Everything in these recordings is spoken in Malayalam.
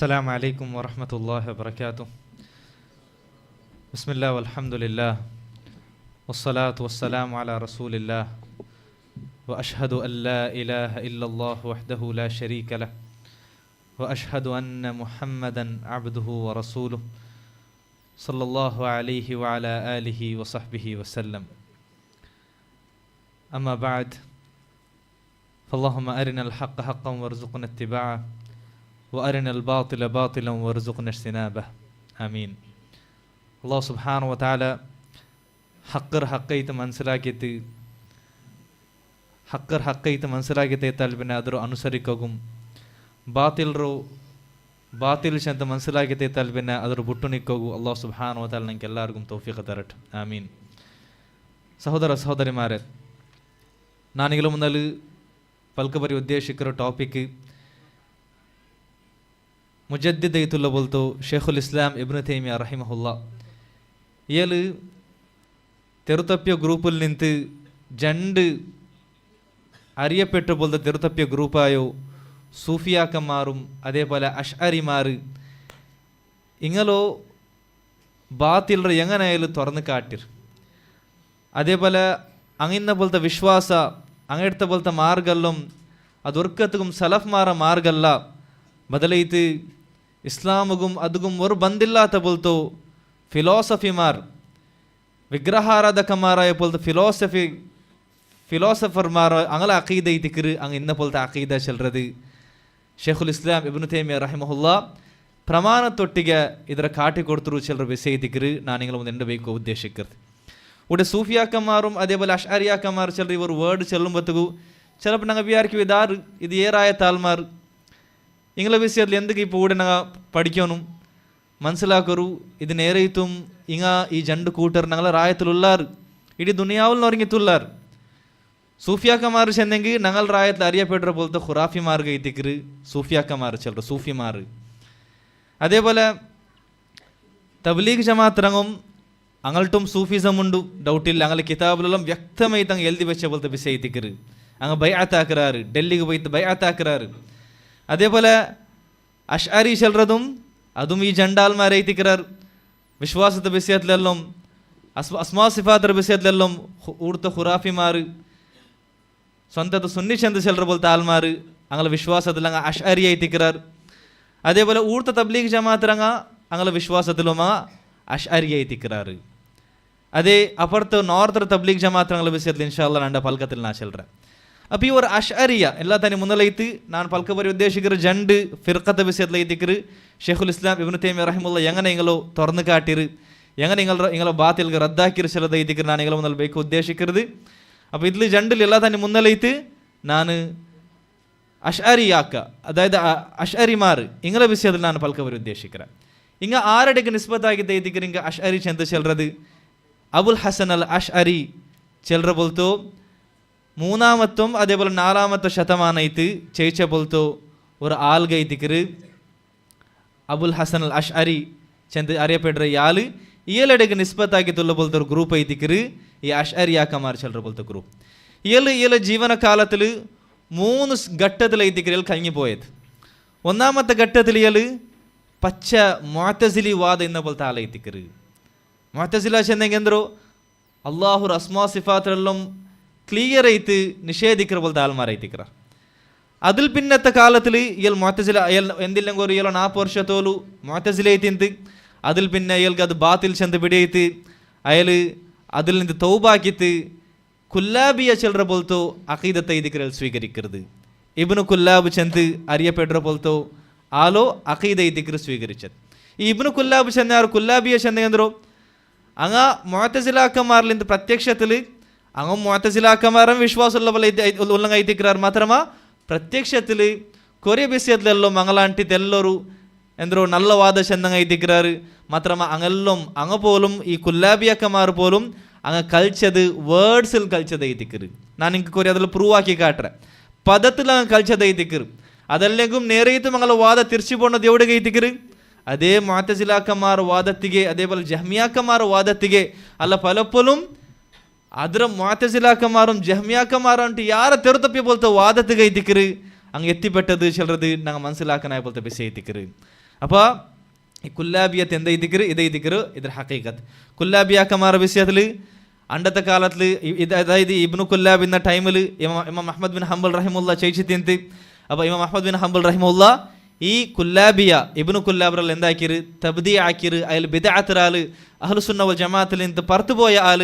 السلام عليكم ورحمة الله وبركاته. بسم الله والحمد لله والصلاة والسلام على رسول الله وأشهد أن لا إله إلا الله وحده لا شريك له وأشهد أن محمدا عبده ورسوله صلى الله عليه وعلى آله وصحبه وسلم. أما بعد فاللهم أرنا الحق حقا وارزقنا اتباعه وأرنا الباطل باطلا وارزقنا اجتنابه. آمين. അള്ളാഹു സുബ്ഹാനഹു വ തആല ഹക്കൈത്ത് മനസ്സിലാക്കിത്തേത്താൽ പിന്നെ അതൊരു അനുസരിക്കും, ബാത്തിൽ ചെന്ന് മനസ്സിലാക്കിത്തേത്താൽ പിന്നെ അതൊരു ബുട്ടുനിക്കും. അള്ളാഹു സുബ്ഹാനഹു വ തആല നിങ്ങൾക്ക് എല്ലാവർക്കും തൗഫീഖ് തരട്ടെ. ആമീൻ. സഹോദര സഹോദരിമാരെ, ನಾನಿಗಲು ಮುಂದಲು ಪಲ್ಕಬರಿ ಉದ್ದೇಶಿಕರ ಟಾಪಿಕ್ ಮುಜದ್ದಿದ್ ಐತುಲ್ಲ ಬೋಲ್ತು ಶೇಖುಲ್ ಇಸ್ಲಾಂ ಇಬ್ನು ತೈಮಿಯಾ ರಹಿಮಹುಲ್ಲಾ. ഇയാൾ തെറുത്തപ്പിയ ഗ്രൂപ്പിൽ നിന്ന് രണ്ട് അറിയപ്പെട്ടു പോലത്തെ തെറുത്തപ്പിയ ഗ്രൂപ്പായോ സൂഫിയാക്കന്മാരും അതേപോലെ അഷ്അരിമാർ ഇങ്ങലോ ബാത്തിലർ എങ്ങനെയായാലും തുറന്ന് കാട്ടിർ. അതേപോലെ അങ്ങന്ന പോലത്തെ വിശ്വാಸ അങ്ങനത്തെ പോലത്തെ മാർഗല്ലും അതൊർക്കത്തും സലഫ്മാര മാർഗല്ല, ബദലൈത്ത് ഇസ്ലാമുകും അതുകും ഒരു ബന്ധില്ലാത്ത പോലത്തോ ഫിലോസഫിമാർ, വിഗ്രഹാരാധകന്മാരായ പോലത്തെ ഫിലോസഫർമാർ അങ്ങനെ അഖീദ ഇതിക്കർ അങ്ങ് ഇന്ന പോലത്തെ അഖീദ ചെല്ലുന്നത്. ഷേഖുൽ ഇസ്ലാം ഇബ്നു തൈമിയ റഹിമഹുല്ലാ ಪ್ರಮಾಣತೊಟ್ಟಿಗೆ ಇದರ ಕಾಟಿ ಕೊಡ್ತರು ಚೆಲ್ಲರ ವಿಷಯ ದಿಕ್ಕರು ನಾನು ನಿങ്ങളെ ಮುಂದೆ ಬೇಕು ಉದ್ದೇಶಿಕ್கிறது. ഇവിടെ സൂഫിയാക്കന്മാരും അതേപോലെ അഷ്അരിയാക്കന്മാർ ചിലർ ഇവർ വേർഡ് ചെല്ലുമ്പോഴത്തേക്കും ചിലപ്പോൾ ഞങ്ങൾ വിചാരിക്കും ഇത് ഏറായ താൽമാർ ഇങ്ങളെ വിഷയത്തിൽ എന്തൊക്കെ ഇപ്പോൾ ഇവിടെ ഞങ്ങൾ പഠിക്കണം മനസ്സിലാക്കരു. ഇത് നേരെത്തും ഇങ്ങ ഈ ജണ്ട് കൂട്ടർ ഞങ്ങളെ റായത്തിലുള്ളാർ ഇടീ ദുനിയാവിൽ ഉറങ്ങിത്തുള്ളാർ. സൂഫിയാക്കന്മാർ ചെന്നെങ്കിൽ ഞങ്ങൾ റായത്തിൽ അറിയപ്പെടുற പോലത്തെ ഖുറാഫിമാർക്ക് എത്തിക്കറ് സൂഫിയാക്കന്മാർ ചിലർ സൂഫിമാർ. അതേപോലെ തബ്ലീഗ് ജമാഅത്ത് ഇറങ്ങും അങ്ങൾട്ടും സൂഫിസം ഉണ്ട്, ഡൗട്ടില്ല. അങ്ങനെ കിതാബിലെല്ലാം വ്യക്തമായി തങ്ങ് എഴുതി വെച്ച പോലത്തെ വിഷയത്തിക്കറ് അങ്ങ് ബൈഅത്താക്കുറാറ്, ഡൽഹിക്ക് പോയിട്ട് ബൈഅത്താക്കുറാറ്. അതേപോലെ അഷ്അരി ചെല്ലുന്നതും അതും ഈ ജണ്ടാൽമാരെ എത്തിക്കറാർ. വിശ്വാസത്തെ വിഷയത്തിലെല്ലാം അസ്മാ സിഫാത്തിന്റെ വിഷയത്തിലെല്ലാം ഊർത്ത ഖുറാഫിമാർ സ്വന്തത്തെ സുന്നി ചെന്ത് ചെല്ലറ പോലത്തെ ആൾമാർ അങ്ങനെ വിശ്വാസത്തിൽ അങ്ങ് അഷ്അരി എത്തിക്കറാർ. അതേപോലെ ഊർത്ത തബ്ലീഗ് ജമാഅത്തിറങ്ങ അങ്ങനെ വിശ്വാസത്തിലും അഷ്അരി എത്തിക്കറാറ്. അതേ അപ്പുറത്ത് നോർത്ത് തബ്ലീഗ് ജമാഅത്തിറങ്ങുന്ന വിഷയത്തിൽ ഇൻഷാ അല്ലാഹ് രണ്ട് പൽക്കത്തിൽ ഞാൻ ചെല്ലറ. അപ്പോൾ ഈ ഒരു അഷ്അരിയ എല്ലാത്തന്നെ മുന്നലൈത്ത് ഞാൻ പൽക്കബരി ഉദ്ദേശിക്കുന്ന രണ്ട് ഫിർഖത്തെ വിഷയത്തിൽ എത്തിക്കറ് ഷേഖുൽ ഇസ്ലാം ഇബ്നു തൈമിയ റഹിമഹുല്ലാ എങ്ങനെ നിങ്ങളോ തുറന്ന് കാട്ടിറ് എങ്ങനെ നിങ്ങളെ ബാത്തിൽക്ക് റദ്ദാക്കിറ് ചിലത് എത്തിക്കറ് ഞാൻ നിങ്ങളെ മുന്നിൽ ബേക്ക് ഉദ്ദേശിക്കരുത്. അപ്പോൾ ഇതിൽ രണ്ടിൽ എല്ലാ തന്നെ മുന്നലൈത്ത് ഞാൻ അഷ്അരിയാക്ക അതായത് അഷ്അരിമാർ ഇങ്ങളെ വിഷയത്തിൽ ഞാൻ പൽക്കബരി ഉദ്ദേശിக்கிறேன். ഇങ്ങ ആരുടെയൊക്കെ നിസ്ബത്താക്കി എത്തിക്കറ് ഇങ്ങ അഷ്അരി ചെന്ത് ചെല്ലത് അബുൽ ഹസൻ അൽ അഷ്അരി ചെല്ലറ പോലത്തോ മൂന്നാമത്തും അതേപോലെ നാലാമത്തെ ശതമാനത്ത് ചെയ്ച്ച പോലത്തോ ഒരു ആൾഗ എത്തിക്കറ് അബുൽ ഹസൻ അൽ അഷ്അരി ചെന്ത് അറിയപ്പെടുற ഇയാളുടെയൊക്കെ നിസ്ബത്താക്കിത്തുള്ള പോലത്തെ ഒരു ഗ്രൂപ്പ് എത്തിക്കറ് ഈ അഷ്അരിയാക്കന്മാർ ചെല്ലറ പോലത്തെ ഗ്രൂപ്പ്. ഇയാളെ ജീവനകാലത്തിൽ 3 ഘട്ടത്തിൽ എത്തിക്കറ് ഇയാൾ കഴിഞ്ഞു പോയത്. ഒന്നാമത്തെ ഘട്ടത്തിൽ ഇയാൾ പച്ച മുഅ്തസിലി വാദ എന്ന പോലത്തെ ആളെ എത്തിക്കറ്. മുഅ്തസില ചെന്നെങ്കിൽ എന്തോ അള്ളാഹുർ അസ്മാ സിഫാത്തിലെല്ലാം ക്ലിയർ ആയിട്ട് നിഷേധിക്കുന്ന പോലത്തെ ആൾമാരെ എത്തിക്കറ. അതിൽ പിന്നത്തെ കാലത്തിൽ ഇയാൾ മുഅ്തസില ഇയാൾ എന്തില്ലെങ്കിൽ ഒരു 40 വർഷത്തോളു മുഅ്തസില എത്തിയത്. അതിൽ പിന്നെ ഇയാൾക്ക് അത് ബാത്തിൽ ചെന്ന് പിടിയിട്ട് അയാൾ അതിൽ നിന്ന് തൗബാക്കിയിട്ട് കുല്ലാബിയ ചെല്ലറ പോലത്തോ അഖീദത്തെ ഇതിക്കൽ സ്വീകരിക്കരുത്. ഇബ്നു കുല്ലാബ് ചെന്ന് അറിയപ്പെടുற പോലത്തോ ആലോ അഖീദ ഇതിക്കർ സ്വീകരിച്ചത്. ഈ ഇബ്നു കുല്ലാബ് ചെന്നാർ കുല്ലാബിയ ചെന്നെന്തോ അങ്ങ മുഅ്തസിലാക്കന്മാരിൽ നിന്ന് പ്രത്യക്ഷത്തിൽ അങ്ങ് മുഅ്തസിലാക്കന്മാരും വിശ്വാസമുള്ള പോലെ ഉള്ളങ്ങ എത്തിക്കാർ മാത്രമാ പ്രത്യക്ഷത്തിൽ കൊറിയ വിഷയത്തിലെല്ലാം അങ്ങലാണ്ടിത്തെല്ലൊരു എന്തോ നല്ല വാദ ചെന്നങ്ങ എത്തിക്കാറ് മാത്രമാ അങ്ങെല്ലാം അങ്ങ് പോലും ഈ കുല്ലാബിയക്കന്മാർ പോലും അങ്ങ് കളിച്ചത് വേർഡ്സിൽ കളിച്ചത് എത്തിക്കറ്. ഞാൻ നിങ്ങൾക്ക് കൊറിയ അതിൽ പ്രൂവ് ആക്കി കാട്ടറ പദത്തിൽ അങ്ങ് കളിച്ചത് എത്തിക്കറ്. അതല്ലെങ്കിൽ നേരെയും അങ്ങനെ വാദ തിരിച്ചു പോണത് എവിടെ എത്തിക്കറ് അതേ മുഅ്തസിലാക്കന്മാർ വാദത്തിಗೆ അതേപോലെ ജഹ്മിയാക്കന്മാർ വാദത്തിಗೆ അല്ല പലപ്പോഴും ಅದರ ಮುಅ್ತಸಿಲಾಕಮಾರು ಜಹ್ಮಿಯಾಕಮಾರು ಅಂತ ಯಾರ ತೆರುತಪ್ಪಿ ಬೋಲ್ತ ವಾದತ್ತಿಗೆ ಇದ್ದಿಕ್ಕರು ಹಂಗೆ ಎತ್ತಿಪೆಟ್ಟದು ಚೆಲ್ಲದು ನಂಗೆ ಮನಸ್ಸಿಲಾಕನಾಯ ಬೋಲ್ತ ಬಿಸಿ ಇದ್ದಿಕ್ಕರು. അപ്പോൾ ഈ കുല്ലാബിയത്ത് എന്തൈതിക്കറ് ഇതൈതിക്കറ് ഇದ್ರ ഹക്കീക്കത്ത്. കുല്ലാബിയാക്കന്മാരുടെ വിഷയത്തിൽ അണ്ടത്തെ കാലത്തിൽ അതായത് ഇബ്നു കുല്ലാബ് എന്ന ടൈമിൽ ഇമാം അഹ്മദ് ബിൻ ഹംബൽ റഹിമുല്ല ചെയ്യിച്ചിട്ട്, അപ്പോൾ ഇമാം അഹ്മദ് ബിൻ ഹംബൽ റഹിമുല്ല ഈ കുല്ലാബിയ ഇബ്നു കുല്ലാബറൽ എന്താക്കിയത് തബ്ദീ ആക്കിയത്, അതിൽ ബിദ്അത്തിലാൽ അഹ്ലുസുന്ന വൽ ജമാഅത്തിൽ നിന്ന് പുറത്തുപോയ ആൾ,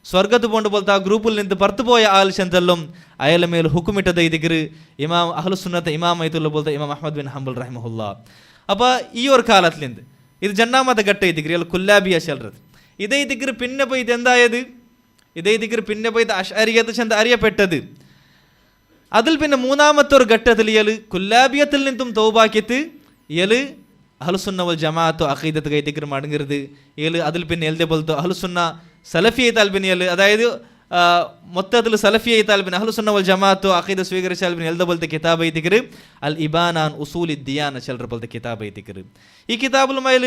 സ്വർഗത്ത് പോണ്ട് പോലത്തെ ആ ഗ്രൂപ്പിൽ നിന്ന് പുറത്തുപോയ ആൾ ചെന്തല്ലും അയാളുടെ മേൽ ഹുക്കുമിട്ടത് ഇതിക്കറ് ഇമാം അഹ്ലുസുന്നത്തെ ഇമാമയത്തുള്ള പോലത്തെ ഇമാം അഹ്മദ് ബിൻ ഹംബൽ റഹിമഹുല്ല. അപ്പോൾ ഈ ഒരു കാലത്തിലിருந்து ഇത് രണ്ടാമത്തെ ഘട്ട ഇതിക്കറി അയാൾ കുല്ലാബിയ ചെല്ലത്. ഇതേ ഇതിക്കറ് പിന്നെ പോയി ഇത് എന്തായത്, ഇതേ ഇതിക്കറ് പിന്നെ പോയി ഇത് അശ്അരിയത്ത് ചെന്ത അറിയപ്പെട്ടത്. അതിൽ പിന്നെ മൂന്നാമത്തെ ഒരു ഘട്ടത്തിൽ ഇയാൾ കുല്ലാബിയത്തിൽ നിന്നും തൗബാക്കിയിട്ട് ഇയാൾ അഹ്ലുസുന്ന വൽ ജമാഅത്ത് അഖീദത്ത് കൈതിക്കറ് മടങ്ങരുത്. ഇയാൾ അതിൽ പിന്നെ എഴുതിയ പോലത്തെ അഹ്ലുസുന്ന സലഫിയെ താല്പര്യം, അതായത് മൊത്തത്തിൽ സലഫിയെ താല്പര്യം അഹ്ലുസുന്ന വൽ ജമാഅത്ത് അഖീദ സ്വീകരിച്ചാൽ പിന്നെ എഴുത പോലത്തെ കിതാബ് എഴുതിക്കറ് അൽ ഇബാനാൻ ഉസൂലി ദിയാന ചിലർ പോലത്തെ കിതാബ് എഴുതിക്കറ്. ഈ കിതാബുലുമായിൽ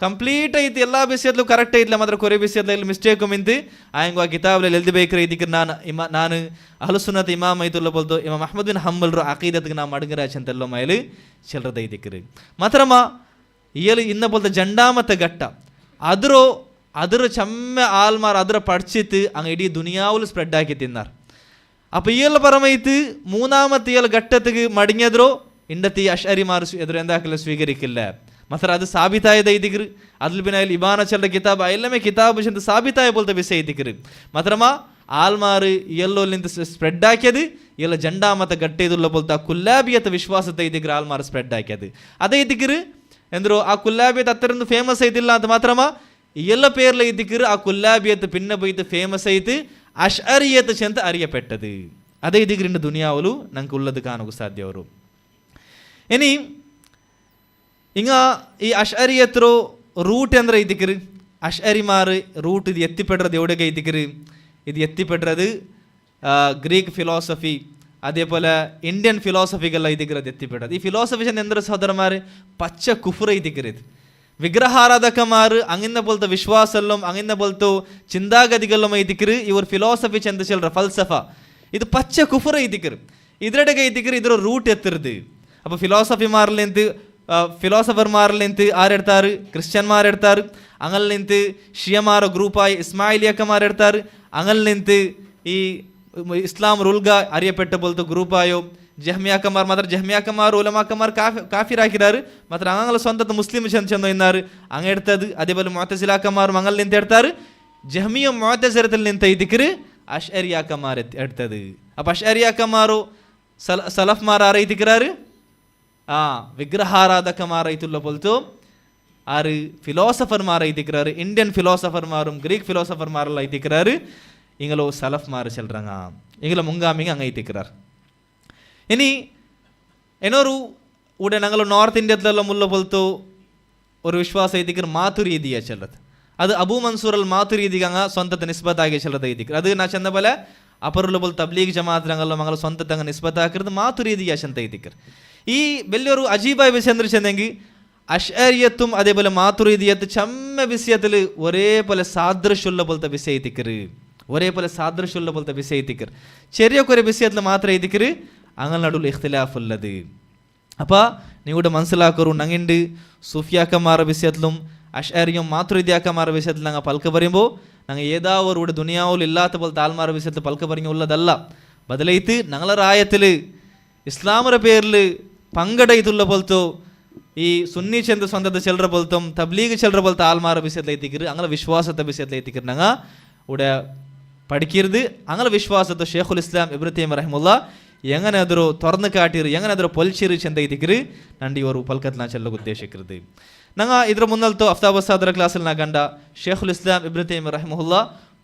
ಕಂಪ್ಲೀಟ್ ಐತಿ ಎಲ್ಲ ವಿಷಯದಲ್ಲೂ ಕರೆಕ್ಟ್ ಐತಿಲ್ಲ, ಮಾತ್ರ ಕೊರೆ ವಿಷಯದಲ್ಲಿ ಮಿಸ್ಟೇಕು ಮಿಂತು ಆಯಂಗ ಆ ಕಿತಾಬಲ್ಲಿ ಎಲ್ದಿ ಬೇಕ್ರೆ ಇದಕ್ಕೆ ನಾನು ಅಹ್ಲುಸುನ್ನತ್ ಇಮಾಮ್ ಐತುಲ್ಲ ಬೋಲ್ತು ಇಮಾಮ್ ಅಹ್ಮದ್ ಬಿನ್ ಹಂಬಲ್ರು ಅಕೀದತ್ಗೆ ನಾ ಮಡಗರಾಚ್ ಅಂತೆಲ್ಲ ಮೈಲಿ ಚೆಲ್ರದ ಇದಕ್ಕೆ ಮಾತ್ರಮ್ಮ ಇಯಲು ಇನ್ನ ಬೋಲ್ತ ಜಂಡಾಮತ್ತ ಘಟ್ಟ ಅದರ ಚಮ್ಮೆ ಆಲ್ಮಾರ್ ಅದರ പഠിച്ചിട്ട് അങ്ങ് ഇടീ ദുനിയാവിൽ സ്പ്രെഡ് ആക്കി തിന്നാർ. അപ്പോൾ ഇയാളുടെ പറമയത്ത് മൂന്നാമത്തെ ഇയാൾ ഘട്ടത്തേക്ക് മടങ്ങിയതോ ഇണ്ടത്തെ ഈ അശ്അരിമാർ എതിരെ എന്താക്കില്ല സ്വീകരിക്കില്ല. ಮಾತ್ರ ಅದು ಸಾಬೀತಾಯದ ಇದಿಗ್ರಿ ಅದ್ಲ ಬಿನ ಇಲ್ಲಿ ಇಬಾನ ಚಲ್ರ ಕಿತಾಬ್ ಎಲ್ಲಮೇ ಕಿತಾಬ್ ಚಂದ ಸಾಬೀತಾಯ ಬೋಲ್ತ ವಿಷಯ ಇದಿಗ್ರಿ ಮಾತ್ರಮ ಆಲ್ಮಾರು ಎಲ್ಲೋಲಿಂದ ಸ್ಪ್ರೆಡ್ ಹಾಕ್ಯದು ಎಲ್ಲ ಜಂಡಾ ಮತ್ತು ಗಟ್ಟೆ ಇದುಲ್ಲ ಬೋಲ್ತ ಕುಲ್ಲಾಬಿಯತ ವಿಶ್ವಾಸದ ಇದಿಗ್ರಿ ಆಲ್ಮಾರು ಸ್ಪ್ರೆಡ್ ಹಾಕ್ಯದು ಅದೇ ಇದಿಗ್ರಿ ಎಂದ್ರು ಆ ಕುಲ್ಲಾಬಿಯತ್ ಹತ್ತರಿಂದ ಫೇಮಸ್ ಐತಿಲ್ಲ ಅಂತ ಮಾತ್ರಮ ಎಲ್ಲ പേരിൽ ಇದಿಗ್ರಿ ಆ ಕುಲ್ಲಾಬಿಯತ್ ಪಿನ್ನ ಬೈತು ಫೇಮಸ್ ಐತಿ ಅಶ್ಅರಿಯತ್ ಚಂತ ಅರಿಯಪೆಟ್ಟದು ಅದೇ ಇದಿಗ್ರಿಂದ ದುನಿಯಾವಲು ನಂಗೆ ಉಳ್ಳದು ಕಾಣೋಕು ಸಾಧ್ಯ ಅವರು ಇನಿ ಇಂಗ ಈ ಅಶ್ಅರಿಯತ್ರು ರೂಟ್ ಅಂದ್ರೆ ಇದಕ್ಕಿರಿ ಅಶ್ಅರಿಮಾರು ರೂಟ್ ಇದು ಎತ್ತಿಪೆಡ್ರದು ಎವಡೆಗೆ ಇದಕ್ಕಿರಿ ಇದು ಎತ್ತಿಪೆಡ್ರದು ಗ್ರೀಕ್ ಫಿಲಾಸಫಿ അതേപോലെ ഇന്ത്യൻ ഫിലോസഫികളെല്ലാം ഇതിക്കത് എത്തിപ്പെട്ടത്. ഈ ഫിലോസഫി എന്തൊരു സഹോദരന്മാർ പച്ച കുഫ്ര ഇതിക്കരുത്. വിഗ്രഹാരാധകന്മാർ അങ്ങനെ പോലത്തെ വിശ്വാസമെല്ലാം അങ്ങനെ പോലത്തെ ചിന്താഗതികളെല്ലാം ഇതിക്കര് ഇവർ ഫിലോസഫി ചെന്ത ചെല്ലറ ഫൽസഫ ഇത് പച്ച കുഫ്ര ഇതിക്കര് ഇതിരടക ഇതിക്കര് ഇതൊരു റൂട്ട് എത്തരുത്. അപ്പോൾ ಫಿಲಾಸಫರ್ಮಾರಲ್ಲಿ ನಿಂತು ಆರೆಡ್ತಾರೆ, ಕ್ರಿಶ್ಚಿಯನ್ಮಾರೆಡ್ತಾರೆ, ಅಂಗಲ್ ನಿಂತು ಶಿಯಮಾರ ಗ್ರೂಪಾಯಿ ಇಸ್ಮಾಯಿಲಿಯಕ್ಕಮಾರೆಡ್ತಾರೆ, ಅಂಗಲ್ ನಿಂತು ಈ ಇಸ್ಲಾಂ ರುಲ್ಗ ಅರಿಯಪೆಟ್ಟ ಬೋಲ್ತು ಗ್ರೂಪಾಯೋ ಜಹ್ಮಿಯಾಕಮಾರ್ ಮಾತ್ರ ಜಹ್ಮಿಯಾಕಮಾರ್ ಉಲಮಾಕಮಾರ್ ಕಾಫಿರಾಕಿರಾರು ಮಾತ್ರ ಅಂಗಲ ಸ್ವಂತ ಮುಸ್ಲಿಮ್ ಚಂದ ಚಂದ ಇన్నారు ಹಂಗೆ ಎಡ್ತದು. അതേപോലെ മുഅ്തസിലാക്കമാർ ಮಂಗಲ್ ನಿಂತು ಎಡ್ತಾರೆ, ಜಹ್ಮಿಯ ಮುಅ್ತಸಿರದಲ್ಲಿ ನಿಂತ ಇದಕ್ಕಿರು ಅಶ್ಅರಿಯಾಕಮಾರ್ ಎಡ್ತದು. ಅಪ್ಪ ಅಶ್ಅರಿಯಾಕಮಾರು ಸಲಫ್ಮಾರ್ ಆರ ಇದಕ್ಕಿರಾರು വിഗ്രഹാരാധകമാർ ഐത്തുള്ള പോലത്തെ ആറ് ഫിലോസഫർമാർ ഐത്തിക്கிறாரு. Indian ഫിലോസഫർമാരും Greek ഫിലോസഫർമാരെല്ലാം ഐത്തിക്கிறாரு. ഇങ്ങളോ സലഫ്മാർ ചെല്ലുறாங்க, ഇങ്ങളെ മുങ്കാമിങ് അങ്ങ് ഐത്തിக்கிறார். ഇനി എന്നൊരു ഇവിടെ ഞങ്ങൾ നോർത്ത് ഇന്ത്യത്തിലെല്ലാം ഉള്ള പോലത്തെ ഒരു വിശ്വാസം ഐത്തിക്கிறார் മാതുരീദിയ ചെല്ലത്. അത് അബൂ മൻസൂർ അൽ മാതുരീദിക അങ്ങ് സ്വന്തത്തെ നിസ്ബത്താക്കി ചെല്ലത് ഐത്തിക്கிறார். അത് ನಾ ಚಂದ ಬಲ ಅಪರುള്ള പോലെ തബ്ലീഗ് ജമാഅത്ത് ഞങ്ങളെല്ലാം മങ്ങൾ സ്വന്തത്തെ അങ്ങ് നിസ്ബത്താക്കിയത് മാതുരീദിയ ചെന്ത ഐത്തിക്கிறார். ഈ വലിയൊരു അജീബായ വിഷയം എന്താ വെച്ചെങ്കിൽ അശ്അരിയത്തും അതേപോലെ മാതുരീദിയത്ത് ചമ്മ വിഷയത്തിൽ ഒരേപോലെ സാദൃശ്യമുള്ള പോലത്തെ വിഷയം എത്തിക്കറ്, ഒരേപോലെ സാദൃശ്യമുള്ള പോലത്തെ വിഷയം എത്തിക്കറ്. ചെറിയ കുറെ വിഷയത്തിൽ മാത്രമേ എത്തിക്കറ് അങ്ങനെ നടുവിൽ ഇഖ്തിലാഫ് ഉള്ളത്. അപ്പോൾ നിങ്ങളുടെ മനസ്സിലാക്കറു ഞങ്ങുണ്ട് സൂഫിയാക്കന്മാരുടെ വിഷയത്തിലും അശ്അരിയും മാതുരീദിയാക്കന്മാരുടെ വിഷയത്തിൽ ഞങ്ങൾ പൽക്ക പറയുമ്പോൾ ഞങ്ങൾ ഏതാവരും ഇവിടെ ദുനിയാവിൽ ഇല്ലാത്ത പോലത്തെ ആൾമാരുടെ വിഷയത്തിൽ പൽക്ക പറഞ്ഞു ഉള്ളതല്ല. ബദലൈത്ത് ഞങ്ങളുടെ റായത്തിൽ ഇസ്ലാമിൻ്റെ പേരിൽ പങ്കെടുത്തുള്ള പോലത്തോ ഈ സുന്നി ചെന്ത സ്വന്തത്തെ ചെല്ലറ പോലത്തും തബ്ലീഗ് ചെല്ലറ പോലത്തെ ആൾമാരുടെ വിഷയത്തിൽ എത്തിക്കരുത്, അങ്ങനെ വിശ്വാസത്തെ വിഷയത്തിൽ എത്തിക്കരുത്. ഞങ്ങൾ ഇവിടെ പഠിക്കരുത് അങ്ങനെ വിശ്വാസത്തെ ഷേഖുൽ ഇസ്ലാം ഇബ്നു തൈമിയ്യ റഹിമഹുല്ലാ എങ്ങനെ അതൊരു തുറന്നു കാട്ടിರು എങ്ങനെ അതൊരു പൊലിച്ചിರು ಚೆಂದ ಎತ್ತಿಕರು ನಂಡಿ ಅವರು ಪಲ್ಕತ್ ನಾ ಚೆಲ್ಲಕ್ಕೆ ಉದ್ದೇಶಿಕ್ಕಿರುದು. ನಂಗೆ ಇದರ ಮುನ್ನಲ್ತೋ ಅಫ್ತಾಬಸಾದರ ಕ್ಲಾಸಲ್ಲಿ ನಾ ಗಂಡ ഷേഖുൽ ഇസ്ലാം ഇബ്നു തൈമിയ്യ റഹിമഹുല്ലാ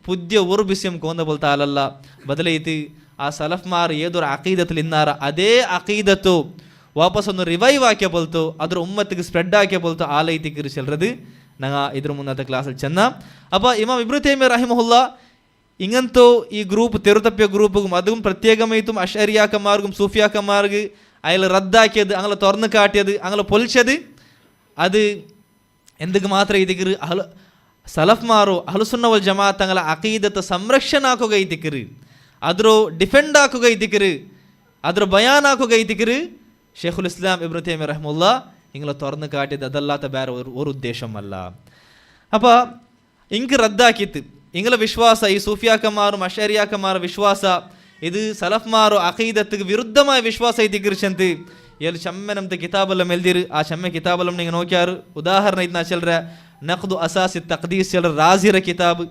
പുതിയ ഒരു വിഷയം കോന്ന പോലത്തെ ആളല്ല. ബദലൈತಿ ಆ ಸಲಫ್ಮಾರ್ ಏದೊರು ಅಕೀದത്തിൽ ಇನ್ನಾರ ಅದೇ ಅಕೀದತ್ತು ವಾಪಸ್ ಒಂದು ರಿವೈವ್ ಹಾಕಿ ಬೋಲ್ತು ಅದ್ರ ಉಮ್ಮತ್ತಿಗೆ ಸ್ಪ್ರೆಡ್ ಹಾಕಿ ಬೋಲ್ತು ಆಲೈತಿಗೆ ಚೆಲ್ಲದು ನಂಗೆ ಇದ್ರ മുന്നത്തെ ക്ലാസ്സിൽ ചെന്ന. അപ്പോൾ ഇമാം ഇബ്നു തൈമിയ്യ റഹിമഹുല്ലാ ഇങ്ങനത്തെ ഈ ഗ്രൂപ്പ് തെരുതപ്പിയ ഗ്രൂപ്പും അതും പ്രത്യേകമായിട്ടും അശ്അരിയാക്കന്മാർക്കും സൂഫിയാക്കന്മാർക്ക് അയാൾ റദ്ദാക്കിയത് അങ്ങനെ തുറന്നു കാട്ടിയത് അങ്ങനെ പൊലിച്ചത് അത് എന്തൊക്കെ മാത്രം ഇതിക്കറ് സലഫ്മാറോ അഹ്ലുസുന്ന വൽ ജമാഅത്ത് തങ്ങളെ അഖീദത്തെ സംരക്ഷണ ആക്കുക ഇതിക്കറ്, ಅದ್ರ ಡಿಫೆಂಡ್ ಹಾಕುಗ ಇದ್ದಿಕ್ಕರು, ಅದ್ರ ಬಯಾನ್ ಹಾಕುಗ ಇದ್ದಿಕ್ಕರು ഷേഖുൽ ഇസ്ലാം ഇബ്നു തൈമിയ്യ റഹിമഹുല്ലാ നിങ്ങളെ തുറന്ന് കാട്ടിയത് അതല്ലാത്ത വേറെ ഒരു ഉദ്ദേശമല്ല. അപ്പോൾ ഇങ്ക് റദ്ദാക്കിത്ത് നിങ്ങളെ വിശ്വാസ ഈ സൂഫിയാക്കന്മാരും അഷരിയാക്കന്മാർ വിശ്വാಸ ഇത് സലഫ്മാರೋ അഖീദത്തുക്ക് വിരുദ്ധമായ വിശ്വാಸ ഇതിരിച്ചಂತೆ ಎಲ್ಲಿ ಚಮ್ಮೆ ನಮ್ದು ಕಿತಾಬೆಲ್ಲ ಮೆಲ್ದಿರು ಆ ಚಮ್ಮೆ ಕಿತಾಬೆಲ್ಲ ನಿಂಗೆ ನೋಕ್ಯಾರು. ಉದಾಹರಣೆ ಇದನ್ನ ಚೆಲ್ರ ನಖ್ದು ಅಸಾಸಿ ತಕ್ದೀಸ್ ಚೆಲ್ರ ರಾಜಿರ ಕಿತಾಬ್,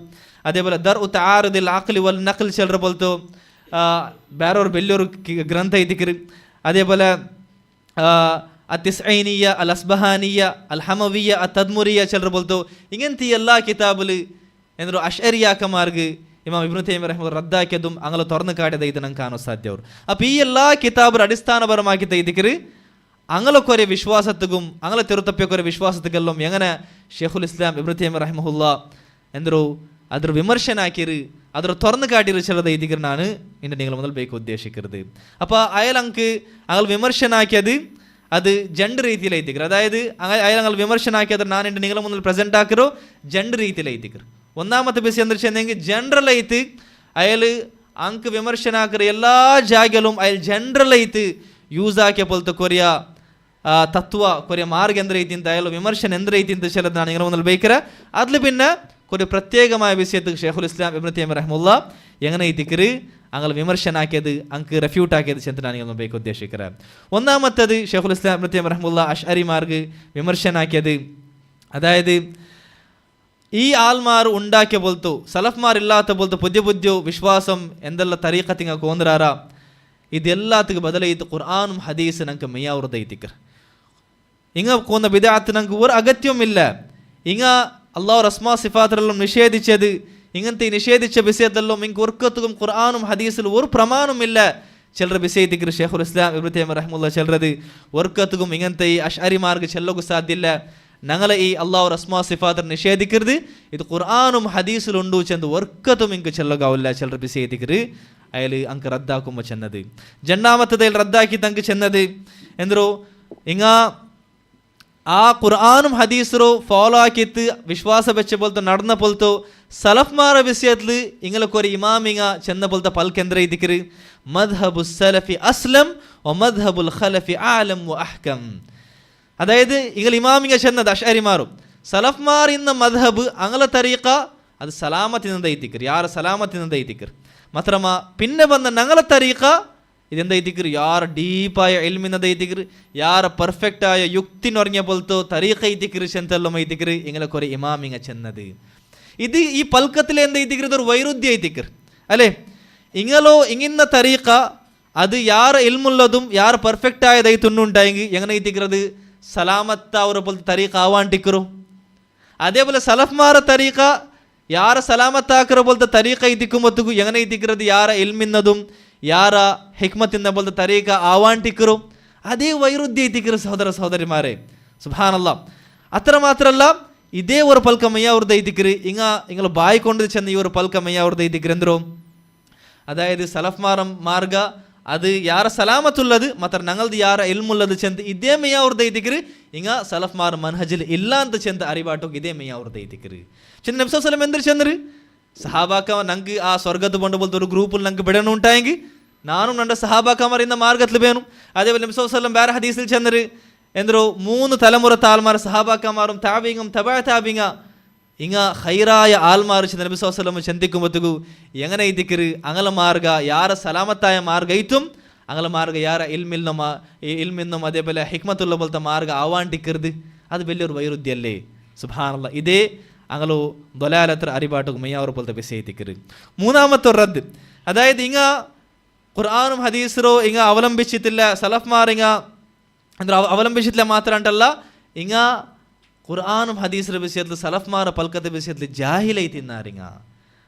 അതേപോലെ ദർ ഉ തആറുദിൽ അഖ്ലി വൽ നഖൽ ചെൽറ പോലത്തെ ಬೇರೆಯವ್ರು ಬೆಲ್ಲಿಯವರು ಗ್ರಂಥ ಇದ್ದಿಕ್ರಿ. അതേപോലെ ಅತಿಸ್ಐನಿಯ ಅಲ್ ಅಸ್ಬಹಾನಿಯ ಅಲ್ ಹಮವಿಯ ಅ ತದ್ಮುರಿಯ ಚೆಲ್ರ ಬೋಲ್ತು ഇങ്ങനത്തെ എല്ലാ കിതാബില് ಎಂದ್ರು ಅಶ್ಅರಿಯಾಕಮಾರ್ಗ್ ഇമാം ഇബ്നു തൈമിയ്യ റഹിമഹുല്ലാഹ് റദ്ദാക്കിയതും അങ്ങനെ തുറന്നു കാട്ടിയത് ഇത് നമുക്ക് കാണാൻ സാധ്യവർ. അപ്പോൾ ഈ എല്ലാ കിതാബും അടിസ്ഥാനപരമാക്കി തെയ്തിക്കര് അങ്ങനൊക്കെ വിശ്വാസത്തുക്കും അങ്ങനെ തിരുത്തപ്പിയൊക്കെ വിശ്വാസത്തുക്കെല്ലാം എങ്ങനെ ഷെയ്ഖുൽ ഇസ്ലാം ഇബ്നു തൈമിയ്യ റഹിമഹുല്ലാഹ് ಎಂದ್ರು ಅದ್ರ ವಿಮರ್ಶನಾಕಿರು ಅದರ തുറന്നു കാട്ടിರು ചിലത് എഴുതിக்கிறനാണ് ഇന്ന് നിങ്ങൾ മുതൽ ബേക്ക് ഉദ്ദേശിക്കുന്നത്. അപ്പോൾ അയാൾക്ക് അയാൾ വിമർശനാക്കിയത് അത് രണ്ട് രീതിയിൽ എഴുതിക്കർ. അതായത് അയാൾ വിമർശനാക്കിയത് ഞാൻ എൻ്റെ നിങ്ങളെ മുന്നിൽ പ്രസൻറ്റ് ആക്കിറോ രണ്ട് രീതിയിൽ എഴുതിക്കർ. ഒന്നാമത്തെ ബിസി എന്താ വെച്ചെങ്കിൽ ജനറൽ ആയിട്ട് അയാൾ അങ്ക് വിമർശനാക്കിற എല്ലാ ಜಾಗലും അയാൾ ജനറൽ ആയിട്ട് യൂസ് ആക്കിയ പോലത്തെ കൊറിയ തത്വ കൊറിയ മാർഗം എന്ത് രീതിയിൽ അയാൾ വിമർശനം എന്ത് രീതിയിൽ ചിലത് ഞാൻ നിങ്ങളെ മുന്നിൽ ബേക്കറ. അതിൽ പിന്നെ ഒരു പ്രത്യേകമായ വിഷയത്തിൽ ഷെയ്ഖുൽ ഇസ്ലാം ഇബ്നു തൈമിയ്യ റഹിമഹുല്ലാഹ് എങ്ങനെ എഴുതിക്കര് അങ്ങനെ വിമർശനാക്കിയത് അങ്ക് റെഫ്യൂട്ട് ആക്കിയത് ചെന്നാണ് നിങ്ങൾ ബേക്ക് ഉദ്ദേശിക്കുക. ഒന്നാമത്തത് ഷെയ്ഖുൽ ഇസ്ലാം ഇബ്നു തൈമിയ്യ റഹിമഹുല്ലാഹ് അശ്അരി മാർഗ് വിമർശനാക്കിയത്, അതായത് ഈ ആൾമാർ ഉണ്ടാക്കിയ പോലത്തു സലഫ്മാർ ഇല്ലാത്ത പോലത്തെ പുതിയ പുതിയ വിശ്വാസം എന്തെല്ലാം തരീഖത്ത് ഇങ്ങനെ കോന്നറാറ ഇതെല്ലാത്തിക്ക് ബദലായിട്ട് ഖുർആനും ഹദീസ് ഞങ്ങൾക്ക് മെയ്യാവുറത് എത്തിക്കർ. ഇങ്ങ കോന്ന ബിദഅത്ത് ഞങ്ങൾക്ക് ഒരു അഗത്യവുമില്ല. ഇങ്ങ അള്ളാഹു റസ്മാ സിഫാത്തിലെല്ലാം നിഷേധിച്ചത് ഇങ്ങനത്തെ നിഷേധിച്ച വിഷയത്തെല്ലാം ഇങ്ങ് ഒർക്കത്തും ഖുർആനും ഹദീസിൽ ഒരു പ്രമാണമില്ല ചിലർ വിഷയത്തിക്കർ. ഷെയ്ഖുൽ ഇസ്ലാം ഇബ്നു തൈമിയ്യ റഹിമഹുല്ലാഹ് ചിലരത് ഒർക്കത്തും ഇങ്ങനത്തെ ഈ അശ്അരി മാർഗ് ചെല്ലൊക്കെ സാധ്യല്ല. ഞങ്ങളെ ഈ അള്ളാഹു റസ്മാ സിഫാത്തിൽ നിഷേധിക്കരുത്, ഇത് ഖുർആനും ഹദീസിലുണ്ടു ചെന്ന് ഒർക്കത്തും ഇങ്ങ് ചെല്ലുകാവില്ല ചിലർ വിഷയത്തിക്കർ. അയാൾ അങ്ക് റദ്ദാക്കുമ്പോൾ ചെന്നത് രണ്ടാമത്തത് റദ്ദാക്കി തങ്ക് ചെന്നത് എന്തോ ഇങ്ങ ആ ഖുർആനും ഹദീസറോ ഫോളോ ആക്കിയിട്ട് വിശ്വാസ വെച്ച പോലത്തെ നടന്ന പോലത്തെ സലഫ്മാര വിഷയത്തിൽ ഇങ്ങനൊക്കെ ഒരു ഇമാമിങ്ങ ചെന്ന പോലത്തെ പൽക്കെന്ത്ര ഇതിക്കര് മദ്ഹബു സലഫി അസ്ലം വ മദ്ഹബുൽ ഖലഫി ആലം വ അഹ്കം. അതായത് ഇങ്ങൾ ഇമാമിങ്ങ ചെന്നത് അശ്അരിമാറും സലഫ്മാർ ഇന്ന മദ്ഹബ് അങ്ങനെ തരീഖ അത് സലാമത്തിനെന്ത എത്തിക്കർ യാർ സലാമത്തിനെന്ത എത്തിക്കർ മാത്രമ പിന്നെ വന്ന ഞങ്ങളെ തരീഖ ഇതെന്താ എത്തിക്കർ യാർ ഡീപ്പായ എൽമിനെന്ത എത്തിക്കർ യാർ പെർഫെക്റ്റായ യുക്തി നിറഞ്ഞ പോലത്തോ തരീഖ എത്തിക്കർ ചെന്തെല്ലാം എത്തിക്കർ ഇങ്ങനെ കുറെ ഇമാമിങ്ങ ചെന്നത്. ഇത് ഈ പൽക്കത്തിൽ എന്താ എത്തിക്കർ ഇതൊരു വൈരുദ്ധ്യ എത്തിക്കർ അല്ലേ. ഇങ്ങലോ ഇങ്ങിന്ന തരീഖ അത് യാർ എൽമുള്ളതും യാർ പെർഫെക്റ്റായതായി തുന്നുണ്ടായെങ്കിൽ എങ്ങനെ എത്തിക്കുന്നത് സലാമത്ത അവരെ പോലത്തെ തരീഖ ആവാണ്ടിക്കറോ. അതേപോലെ സലഫ്മാര തരീഖ യാര സലാമത്താക്കിற പോലത്തെ തരീഖ ഇത്തിക്കുമ്പോഴത്തേക്കും എങ്ങനെ ഇത്തിക്കുന്നത് യാര എൽമിന്നതും യാര ഹിക്മത്തിന്ന പോലത്തെ തരീഖ ആവാണ്ടിക്കറോ. അതേ വൈരുദ്ധ്യ ഇത്തിക്കറ് സഹോദര സഹോദരിമാരെ സുബ്ഹാനല്ലാഹ്. അത്രമാത്രമല്ല ഇതേ ഒരു പൽക്ക മെയ്യാവൃത ഇത്തിക്കറ് നിങ്ങൾ ബായിക്കൊണ്ട് ചെന്ന ഈ ഒരു പൽക്ക മെയ്യാവൃത ഇത്തിക്കറ് എന്തോ അതായത് സലഫ്മാര മാർഗ അത് യാര സലാമത്തുള്ളത് മാത്രം ഞങ്ങളത് യാര എൽമുള്ളത് ചെന്ത് ഇതേ മെയ്യാവൃത ഇത്തിക്കറ് ഇങ്ങ സലഫ്മാർ മൻഹജിൽ ഇല്ലാത്ത ചെന്ത് അറിവാട്ടൊക്കെ ഇതേ മെയ്യാവൃത ഇത്തിക്കറ്. ചെന്ന് നബി സല്ലല്ലാഹു അലൈഹി വസല്ലം എന്തൊരു ചെന്നര് സഹാബാക്ക ഞങ്ങൾക്ക് ആ സ്വർഗത്ത് കൊണ്ട് പോലത്തെ ഒരു ഗ്രൂപ്പിൽ ഞങ്ങൾക്ക് വിടണുണ്ടായെങ്കിൽ നാനും രണ്ട് സഹാബാക്കന്മാർ ഇന്ന മാർഗത്തിൽ വേണം. അതേപോലെ നബി സല്ലല്ലാഹു അലൈഹി വസല്ലം വേറെ ഹദീസിൽ ചെന്നര് എന്തോ 3 തലമുറത്തെ ആൾമാർ സഹാബാക്കന്മാരും താബിങ്ങും തബഅ താബിങ്ങ ഇങ്ങ ഹൈറായ ആൾമാർ ചെന്ന് നബി സല്ലല്ലാഹു അലൈഹി വസല്ലം ചിന്തിക്കുമ്പോഴത്തേക്കും എങ്ങനെ ഇത്തിക്കറ് അങ്ങള മാർഗ യാര സലാമത്തായ മാർഗ ഇത്തും അങ്ങള മാർഗ യാര ഇൽമിന്നും അതേപോലെ ഹിക്മത്തുള്ള പോലത്തെ മാർഗ ആവാണ്ടിക്കരുത്. അത് വലിയൊരു വൈരുദ്ധ്യല്ലേ സുബ്ഹാനല്ലാഹ്. ഇതേ അങ്ങളോ ദൊലാലത്ര അറിവാട്ടും മെയ്യാവർ പോലത്തെ വിഷയത്തിക്കറ്. മൂന്നാമത്തെ റദ്ദ് അതായത് ഇങ്ങ ഖുർആനും ഹദീസറോ ഇങ്ങ അവലംബിച്ചിട്ടില്ല സലഫ്മാർ ഇങ്ങ അവലംബിച്ചിട്ടില്ല മാത്രമല്ല ഇങ്ങ ഖുർആനും ഹദീസിന്റെ വിഷയത്തിൽ സലഫ്മാർ പൽക്കത്തെ വിഷയത്തിൽ ജാഹിലൈ തിന്നാറിങ്ങ.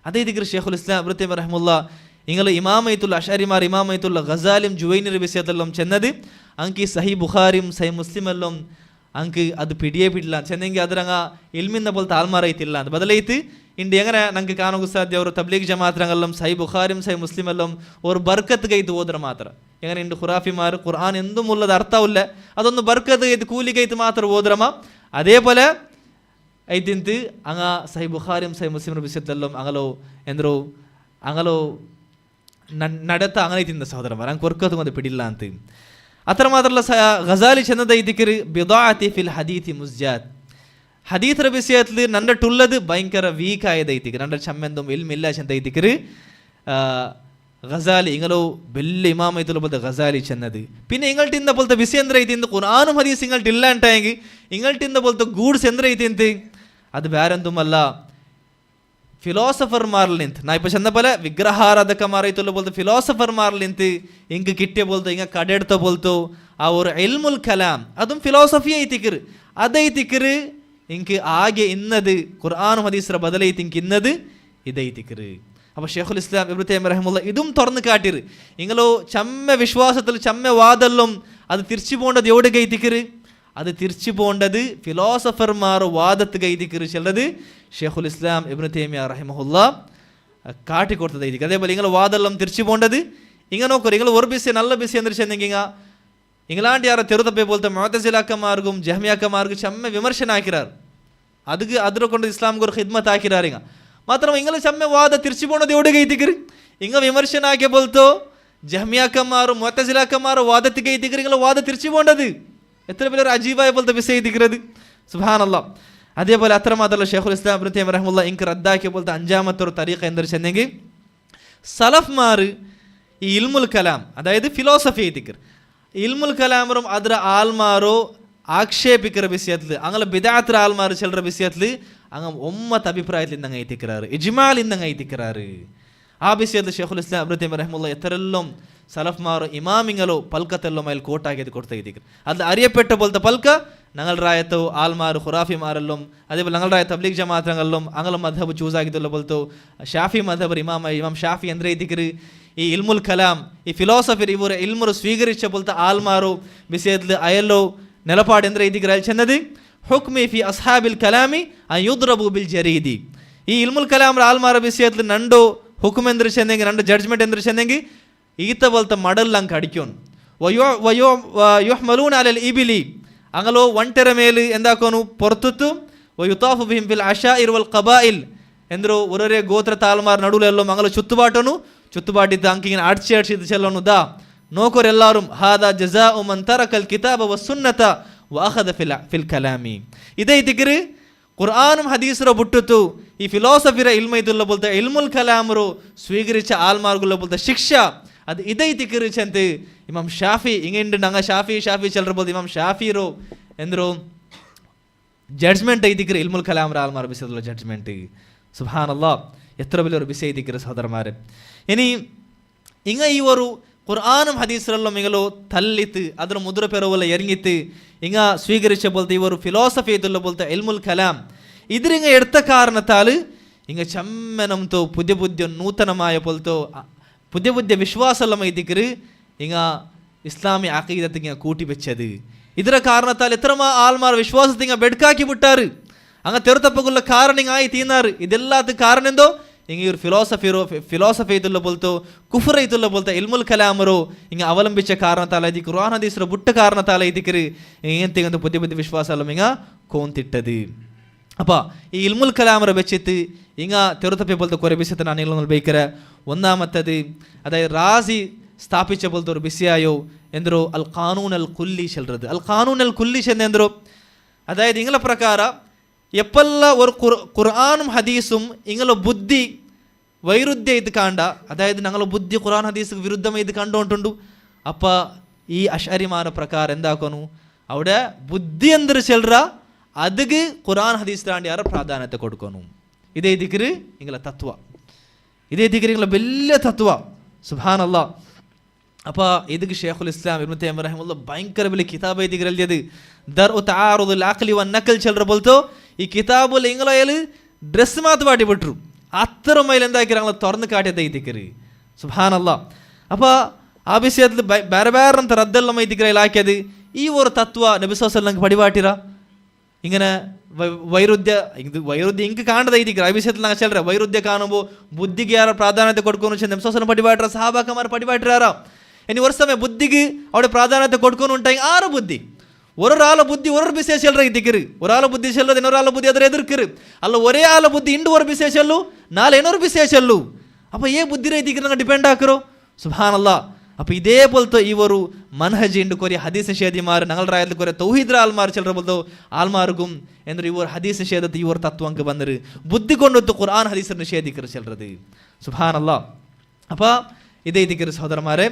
അതേ ഇതിക്കർ ഷെയ്ഖുൽ ഇസ്ലാം ഇബ്നു തൈമിയ്യ റഹിമഹുല്ലാഹ് നിങ്ങൾ ഇമാമത്തുൽ അശ്അരിമാർ ഇമാമത്തുൽ ഗസാലിം ജുവൈനിയുടെ വിഷയത്തെല്ലാം ചെന്നത് അങ്കി സഹി ബുഖാരിയും സഹി മുസ്ലിമെല്ലാം അങ്ക് അത് പിടിയേ പിടില്ല ചെന്നെങ്കിൽ അതിരങ്ങ ഇൽമിന്ന പോലത്തെ ആൾമാറായിട്ടില്ല അത് ബദലായിട്ട് ഇണ്ട് എങ്ങനെ ഞങ്ങൾക്ക് കാണുക സാധ്യ ഒരു തബ്ലീഗ് ജമാഅത്തെല്ലാം സഹി ബുഖാരിയും സഹി മുസ്ലിമെല്ലാം ഒരു ബർക്കത്ത് കൈത്ത് ഓതര മാത്രം എങ്ങനെ ഉണ്ട് ഖുറാഫിമാർ ഖുർആൻ എന്തും ഉള്ളത് അർത്ഥമില്ല അതൊന്ന് ബർക്കത്ത് കൈത്ത് കൂലി കൈത്ത് മാത്രം ഓതരമ. അതേപോലെ ಐತಿಂತು ಅಂಗ ಸಹಿ ಬುಖಾರಿಂ ಸಹಿ ಮುಸ್ಲಿಂ ವಿಷಯದಲ್ಲೂ ಅಂಗಲೋ ಎಂದರು ಅಂಗಲೋ ನಡೆತ ಅಂಗನೈತಿಂದ ಸಹೋದರಮಾರ ಹಂಗೆ ಕೊರ್ಕೋದು ಒಂದು ಪಿಡಿಲ್ಲ ಅಂತ. അത്രമാത്രമല്ല ഗസാലി ചെന്നത് ഇതിക്കര് ബിദാഅത്തി ഫിൽ ഹദീഥി മുസ്ജാദ്. ഹദീഥിന്റെ വിഷയത്തിൽ നണ്ടിട്ടുള്ളത് ഭയങ്കര വീക്കായതൈതിക്കര്, നണ്ട ചമ്മെന്തും ഇൽമില്ല ചെന്തൈതിക്കര് ഗസാലി ഇങ്ങളോ വലിയ ഇമാമയത്തുള്ള പോലത്തെ ഗസാലി ചെന്നത്. പിന്നെ ഇങ്ങൾട്ട് ഇന്ന പോലത്തെ വിഷയം എന്ത് റൈത്തിന്ത് ഖുർആനും ഹദീസ് ഇങ്ങൾട്ട് ഇല്ലാണ്ടായെങ്കിൽ ഇങ്ങൾട്ട് ഇന്ന പോലത്തെ ഗൂഡ്സ് എന്ത് റൈത്തിന്ത് അത് വേറെന്തുമല്ല ഫിലോസഫർമാരിൽ നിന്ന്. ഞാൻ ഇപ്പോൾ ചെന്ന പോലെ വിഗ്രഹാരാധകമാരായിട്ടുള്ള പോലത്തെ ഫിലോസഫർമാരിൽ നിന്ന് ഇങ്ങ് കിട്ടിയ പോലത്തെ ഇങ്ങ കടെടുത്ത പോലത്തോ ആ ഒരു ഇൽമുൽ കലാം അതും ഫിലോസഫി ആയിത്തിക്കര് അതൈത്തിക്കര് ഇങ്ങ് ആകെ ഇന്നത് ഖുർആനും ഹദീസിന്റെ ബദലൈത്ത് ഇങ്ങ് ഇന്നത് ഇതൈത്തിക്കര്. അപ്പോൾ ഷെയ്ഖുൽ ഇസ്ലാം ഇബ്നു തൈമിയ്യ റഹിമഹുല്ലാ ഇതും തുറന്ന് കാട്ടിര് ഇങ്ങളോ ചമ്മ വിശ്വാസത്തിൽ ചമ്മ വാദെല്ലാം അത് തിരിച്ചു പോകേണ്ടത് എവിടെ ഗൈത്തിക്കര്, അത് തിരിച്ചു പോകേണ്ടത് ഫിലോസഫർമാർ വാദത്ത് ഗൈതിക്കര് ചെല്ലത് ഷെയ്ഖുൽ ഇസ്ലാം ഇബ്നു തൈമിയ്യ റഹിമഹുല്ലാ കാട്ടിക്കൊടുത്തത് ഗൈതിക്ക്. അതേപോലെ നിങ്ങൾ വാദെല്ലാം തിരിച്ചു പോകേണ്ടത് ഇങ്ങനെ നോക്കൂ. നിങ്ങൾ ഒരു ബിസി നല്ല ബിസി എന്ന് ചെന്നെങ്കിൽ ഇംഗ്ലാണ്ട് ಯಾರ ತೆರುತಪ್ಪೆ പോലത്തെ മുഅ്തസിലാക്കന്മാർക്കും ജഹ്മിയാക്കന്മാർക്കും ചമ്മ വിമർശനാക്കിറാർ അതിനെ കൊണ്ട് ഇസ്ലാമിക്ക് ഒരു ഖിദ്മത്ത് ആക്കിറാറിങ്ങ മാത്രം ഇങ്ങളെ ചമ്മ വാദ തിരിച്ചു പോണത് എവിടെ ഗൈത്തിക്കര് ഇങ്ങ വിമർശനാക്കിയ പോലത്തോ ജഹ്മിയാക്കന്മാരും മുഅ്തസിലാക്കന്മാരും വാദത്തിൽ ഗൈത്തിക്കര് ഇങ്ങളെ വാദ തിരിച്ചു പോകേണ്ടത് എത്ര വലിയൊരു അജീബായ പോലത്തെ വിഷയം എത്തിക്കുന്നത് സുബ്ഹാനല്ലാഹ്. അതേപോലെ അത്രമാത്രമല്ല ഷെയ്ഖുൽ ഇസ്ലാം ഇബ്നു തൈമിയ്യ റഹിമഹുല്ലാ ഇൻക്ക് റദ്ദാക്കിയ പോലത്തെ അഞ്ചാമത്തെ ഒരു തരീഖ എന്താ ചെന്നെങ്കിൽ സലഫ്മാർ ഈ ഇൽമുൽ കലാം അതായത് ഫിലോസഫി എത്തിക്കർ ഇൽമുൽ കലാമറും ಅದರ ആൽമാരോ ആക്ഷേപിക്കുന്ന വിഷയത്തിൽ അങ്ങനെ ബിദഅത്ത് ആൽമാർ ചിലರ വിഷയത്തിൽ അങ്ങ് ഒമ്മത്ത് അഭിപ്രായത്തിൽ ഇന്നങ്ങ് എത്തിക്കറാറ് ഇജ്മാൽ ഇന്നങ്ങ് എത്തിക്കറാറ്. ആ വിഷയത്തിൽ ഷെയ്ഖുൽ ഇസ്ലാം ഇബ്നു തൈമിയ്യ റഹിമഹുല്ലാ എത്രയെല്ലാം സലഫ്മാർ ഇമാമിങ്ങളോ പൽക്കത്തെല്ലാം അതിൽ കോട്ടാക്കിയത് കൊടുത്ത എത്തിക്കർ അത് അറിയപ്പെട്ട പോലത്തെ പൽക്ക ഞങ്ങൾ ರಾಯತೋ ആൽമാർ ഖുറാഫിമാരെല്ലാം അതേപോലെ ഞങ്ങൾ ರಾಯ തബ്ലീഗ് ജമാഅത്തെല്ലാം അങ്ങനെ മദ്ഹബ് ചൂസ് ആക്കിയിട്ടുള്ള പോലത്തോ ഷാഫി മദ്ഹബ് ഇമാം ഷാഫി എന്ത് എത്തിക്കര് ഈ ഇൽമുൽ കലാം ഈ ഫിലോസഫി ഇവരെ ഇൽമുറ് സ്വീകരിച്ച പോലത്തെ ആൽമാരോ വിഷയത്തിൽ അയല്ലോ നിലപാട് എന്ത് എത്തിക്കരാൽ ചെന്നത് ഹുക്മി ഫി അസ്ഹാബിൽ കലാമി അയുദ്റബു ബിൽ ജരീദി. ഈ ഇൽമുൽ കലാം ആൽമാര വിഷയത്തിൽ നണ്ടോ ഹുക്കും എന്ത് ചെന്നെങ്കിൽ രണ്ട് ജഡ്ജ്മെന്റ് എന്ത് ചെന്നെങ്കിൽ ഈത്ത പോലത്തെ മടല്ലാം കടിക്കും യുഹ്മലൂന അലൽ ഇബിലി അങ്ങലോ ಒಂಟೆರ ಮೇಲೆ എന്താക്കുന്നു പുറത്തു വയുതാഫു ബിഹിം ഫിൽ അശാഇർ വൽ ഖബാഇൽ ಎಂದ್ರು ಒರರೆ ಗೋತ್ರ ತಾಲ್ಮಾರ್ ನಡುಲೆಲ್ಲೋ ಮಂಗಲ ಚುತ್ತುಬಾಟಿದ್ದ ಅಂಕಿಗೆ ಆಡ್ಸಿ ಚೆಲ್ಲೋನು ದಾ ನೋಕೋರೆಲ್ಲಾರು ಹಾದಾ ಜಜಾഉ ಮನ್ ತರಕಲ್ ಕಿತಾಬ ವಸ್ಸುನ್ನತ ವಾಖದ ಫಿಲ್ ಕಲಾಮಿ. ಇದೇ ತಿಕ್ರಿ ഖുർആനും ഹദീസിറ ബുട്ടുത്തു ഈ ഫിലോസഫിറ ഇൽമൈതുള്ള പോലത്തെ ഇൽമുൽ കലാമറു സ്വീകരിച്ച ആൽമാർഗുള്ള പോലത്തെ ശിക്ഷ അത് ഇതൈ തിക്കറിച്ചಂತೆ ഇമാം ഷാഫി ഇങ്ങണ്ട് ഞങ്ങൾ ഷാഫി ചിലർ പോലത്തെ ഇമാം ഷാഫിറോ ಎಂದ್ರು ജഡ്ജ്മെന്റ് ಐತಿಕ್ರಿ ಇಲ್ಮುಲ್ ಕಲಾಮರ ಆಲ್ಮಾರ್ ಬಿಸಿದ ಜಡ್ಜ್ಮೆಂಟ್ സുബ്ഹാനല്ലാഹ് എത്ര വലിയൊരു വിഷയം ಐತಿಕ್ರಿ സഹോദരന്മാരെ. ഇനി ഇങ്ങ ഈ ഒരു ഖുർആനും ഹദീസിലെല്ലാം ഇങ്ങലോ തല്ലിത്ത് അതിന് മുദ്ര പെറുവല്ല എറിഞ്ഞിത്ത് ഇങ്ങ സ്വീകരിച്ച പോലത്തെ ഈ ഒരു ഫിലോസഫി ആയിട്ടുള്ള പോലത്തെ ഇൽമുൽ കലാം ഇതിരിങ്ങ എടുത്ത കാരണത്താൽ ഇങ്ങ ചമ്മനംതോ പുതിയ നൂതനമായ പോലത്തോ പുതിയ വിശ്വാസമെല്ലാം ಐತಿಕ್ರಿ ഇങ്ങ ഇസ്ലാമി അഖീദത്ത് ഇങ്ങ കൂട്ടി വെച്ചത് ಇದರ ಕಾರಣತಾൽ എത്രമാ ആൽമാർ വിശ്വാസത്തെ ഇങ്ങ ബെഡ്കാക്കി വിട്ടാറ് അങ്ങ തെറുത്തപ്പുള്ള കാരണ ആയി തീർന്നാറ്. ഇതെല്ലാത്ത കാരണം എന്തോ ഇങ്ങ ഒരു ഫിലോസഫി ആയിട്ടുള്ള പോലത്തോ കുഫർ ആയിട്ടുള്ള പോലത്തെ ഇൽമുൽ കലാമറോ ഇങ്ങ അവലംബിച്ച കാരണത്താൽ ഇത് ഖുർആൻ ഹദീസിന്റെ ബുട്ട കാരണത്താൽ ഇതിക്കര് ഇങ്ങനത്തെ പുതിയ വിശ്വാസം ഇങ്ങ കോന്തിട്ടത്. അപ്പോൾ ഈ ഇൽമുൽ കലാമറ വെച്ചിട്ട് ഇങ്ങ തെറുത്തപ്പെ പോലത്തെ കുറേ വിഷയത്തെ ನಾನು ಬೇಕರ ഒന്നാമത്തത് അതായത് റാസി സ്ഥാപിച്ച പോലത്തെ ഒരു വിഷയായോ ಎಂದರು ಅಲ್ ಕಾನೂನ್ ಅಲ್ ಕುಲ್ಲಿ ಚೆಲ್றது ಅಲ್ ಕಾನೂನ್ ಅಲ್ ಕುಲ್ಲಿ ಚೆಂದೆಂದರು അതായത് ഇങ്ങളെ പ്രಕಾರ എപ്പല്ല ഒരു ഖുർആനും ഹദീസും ഇങ്ങളെ ബുദ്ധി വൈരുദ്ധ്യ ഇത് കാണ്ട അതായത് ഞങ്ങളെ ബുദ്ധി ഖുർആൻ ഹദീസ് വിരുദ്ധമായി ഇത് കണ്ടുകൊണ്ടുണ്ടു അപ്പോൾ ഈ അശ്അരിമാരുടെ പ്രಕಾರ എന്താക്കുന്നു അവിടെ ബുദ്ധി എന്തൊരു ചെല്ലറ അതിക്ക് ഖുർആൻ ഹദീസ് താണ്ടി ആരെ പ്രാധാന്യത്തെ കൊടുക്കുന്നു. ഇതേ ദിക്റ് ഇങ്ങളെ തത്വ ഇതേ ദിക്റ് ഇങ്ങളെ വലിയ തത്വ സുബ്ഹാനല്ലാഹ്. അപ്പോൾ ಇದಕ್ಕೆ ഷെയ്ഖുൽ ഇസ്ലാം ഇബ്നു തൈമിയ്യ റഹിമഹുല്ലാ ഭയങ്കര വലിയ കിതാബ് എഴുതിയത് ദർഉ തആറുദുൽ അഖ്ലി വൻ നഖൽ ചെല്ലറ പോലത്തോ ഈ കിതാബുൽ ഇങ്ങളയിൽ ഡ്രസ് മാത്ത് പാട്ടി വിട്ടു അത്ര മൈൽ എന്താക്കി ഞങ്ങൾ തുറന്ന് കാട്ടിയത് എഴുതിക്കറി സുബ്ഹാനല്ലാഹ്. അപ്പോൾ ആ വിഷയത്തിൽ ಬೇರೆ ಬೇರೆ റദ്ദെല്ലാം എഴുതിക്കലാക്കിയത് ഈ ഒരു തത്വ നബി സല്ലല്ലാഹു അലൈഹി വസല്ലം പടിവാട്ടിറ ഇങ്ങനെ ವೈರುಧ್ಯ ಇಂಕ ಕಾಣದ ಐತಿಕ್ರ ಆ ವಿಷಯത്തിൽ ನಾವು ಚೆಲ್ಲರ ವೈರುಧ್ಯ ಕಾಣುമ്പോൾ ಬುದ್ಧಿಗೆ ಯಾರ ಪ್ರಾಧಾನ್ಯತೆ ಕೊಡ್ಕೊಂಡು ನಬಿ ಸಲ್ಲಲ್ಲಾಹು ಅಲೈಹಿ ವಸಲ್ಲಂ ಪಡಿವಾಟ್ರ ಸಹಾಬಾಕಮಾರ್ ಪಡಿವಾಟ್ರಾರ ಇನ್ನು ஒரு சமயம் புத்திக்கு அவட பிராதானியத்தை கொடுக்கணும் ఉంటాయి ஆறு புத்தி ஒரு ஆள புத்தி ஒரு விசேஷ செல்ற இதுக்குரு ஒரு ஆள புத்தி செல்றது இன்னொரு ஆள புத்தி ಅದರ ಎದುರುக்குரு ಅಲ್ಲ ஒரே ஆள புத்தி ಇಂಡು ஒரு ವಿಶೇಷ செல்லு ನಾಳೆ ಇನ್ನೊரு ವಿಶೇಷ செல்லு அப்ப ஏ புத்தி ರೈತಿಗೆ ನಾವು ಡಿಪೆಂಡ್ ಹಾಕರೋ ಸುಬ್ಹಾನಲ್ಲಾಹ್. അപ്പോൾ ഇതേപോലത്തെ ഈ ഒരു മൻഹജ് ഉണ്ട് കുറേ ഹദീസ് നിഷേധിമാർ ഞങ്ങളുടെ രാജ്യത്തിൽ കുറേ തൗഹീദ് ആൾമാർ ചിലർ പോലത്തെ ആൾമാർക്കും എന്നൊരു ഇവർ ഹദീസ് നിഷേധത്തിൽ ഇവർ തത്വങ്ങൾക്ക് വന്നിട്ട് ബുദ്ധി കൊണ്ടൊത്ത് ഖുർആൻ ഹദീസ് നിഷേധിക്കർ ചിലത് സുബ്ഹാനല്ലാ. അപ്പോൾ ഇതേ ഇതിക്കർ സഹോദരന്മാരെ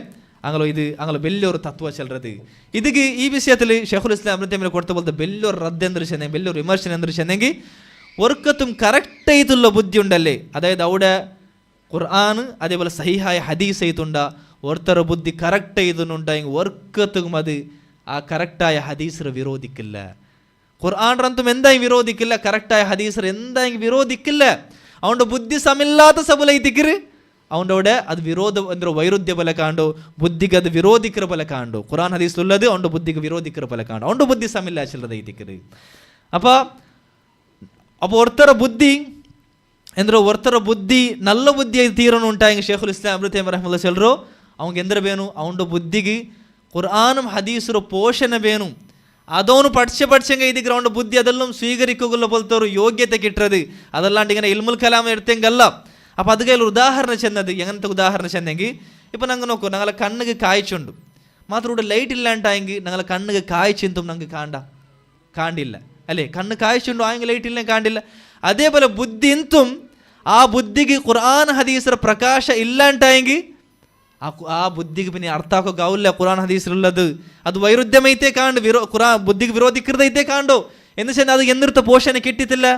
അങ്ങനെ വലിയൊരു തത്വ ചിലത് ഇതിക്ക് ഈ വിഷയത്തിൽ ഷെയ്ഖുൽ ഇസ്ലാം ഇബ്നു തൈമിയ്യ കൊടുത്ത പോലത്തെ വലിയൊരു റദ്ദ് എന്തൊരു ചെന്നെങ്കിൽ വലിയൊരു വിമർശനം എന്തൊരു ചെന്നെങ്കിൽ ഒർക്കത്തും കറക്റ്റ് ആയിട്ടുള്ള ബുദ്ധി ഉണ്ടല്ലേ, അതായത് അവിടെ ഖുർആൻ അതേപോലെ സഹിഹായ ഹദീസ് ചെയ്തുണ്ട ഓർത്തര ബുദ്ധി കറക്റ്റ് ചെയ്തുണ്ടായെങ്കിൽ ഒർക്കത്തും അത് ആ കറക്റ്റായ ഹദീസർ വിരോധിക്കില്ല. ഖുർആൻ റന്തും എന്തായും വിരോധിക്കില്ല, കറക്റ്റായ ഹദീസർ എന്തായും വിരോധിക്കില്ല. അതുകൊണ്ട് ബുദ്ധി സമില്ലാത്ത സബുലൈത്തിക്കര് അതുകൊണ്ട് അവിടെ അത് വിരോധം എന്തോ വൈരുദ്ധ്യ പോലെ കാണ്ടോ, ബുദ്ധിക്ക് അത് വിരോധിക്കുന്ന പോലെ കാണ്ടോ. ഖുർആൻ ഹദീസിലുള്ളത് അതുകൊണ്ട് ബുദ്ധിക്ക് വിരോധിക്കുന്ന പോലെ കാണ്ടോ, അതുകൊണ്ട് ബുദ്ധി സമില്ല ചിലത് ಐತಿക്കര്. അപ്പോൾ ഒർത്തര ബുദ്ധി ಎಂದ್ರೆ ಒರ್ತರ ಬುದ್ಧಿ ನಲ್ಲ ಬುದ್ಧಿ ತೀರನು ಉಂಟಾಗಿ ಶೇಖುಲ್ ಇಸ್ಲಾಂ ಇಬ್ನು ತೈಮಿಯ್ಯ ರಹ್ಮತುಲ್ಲಾಹಿ ಚೆಲ್ಲರು ಅವಂಗೆ ಎಂದ್ರೆ ಬೇನು ಅವನ ಬುದ್ಧಿಗೆ ഖുർആനും ഹദീസുರ ಪೋಷಣೆ ಬೇನು ಅದವನು പഠിച്ചಂಗೆ ഇതിಗೆ ಅವನ ಬುದ್ಧಿ ಅದೆಲ್ಲಂ ಸ್ವೀಕರಿಕೊಳ್ಳ പോലത്തെ ഒരു യോഗ്യത കിട്ടരുത്. അതല്ലാണ്ട് ഇങ്ങനെ ഇൽമുൽ കലാം എടുത്തെങ്കല്ല. അപ്പോൾ അത് കയ്യിൽ ഉദാഹരണം ചെന്നത് എങ്ങനത്തെ ഉദാഹരണം ചെന്നെങ്കിൽ ഇപ്പം ഞങ്ങൾ നോക്കൂ, ഞങ്ങളെ കണ്ണിಗೆ കാഴ്ചയുണ്ട്, മാത്രം ഇവിടെ ലൈറ്റ് ഇല്ലാണ്ടായെങ്കിൽ ഞങ്ങളെ കണ്ണിಗೆ കാഴ്ചയും ഞങ്ങൾക്ക് കാണ്ടില്ല അല്ലേ. കണ്ണ് കാഴ്ചയുണ്ടോ ആയെങ്കിൽ ലൈറ്റ് ഇല്ല കാണ്ടില്ല. അതേപോലെ ബുദ്ധി എന്തും ആ ബുദ്ധിക്ക് ഖുർആൻ ഹദീസರ പ്രകാശ ഇല്ലാണ്ടായെങ്കിൽ ആ ബുദ്ധിക്ക് പിന്നെ അർത്ഥാക്കാവില്ല ഖുർആൻ ഹദീസിലുള്ളത്. അത് വൈരുദ്ധ്യമൈത്തേ കാണ്ട് ഖുർആൻ ബുദ്ധിക്ക് വിരോധിക്കൃതൈത്തേ കാണ്ടോ എന്ന് വെച്ചാൽ അത് എന്നിർത്ത പോഷಣೆ കിട്ടിത്തില്ല.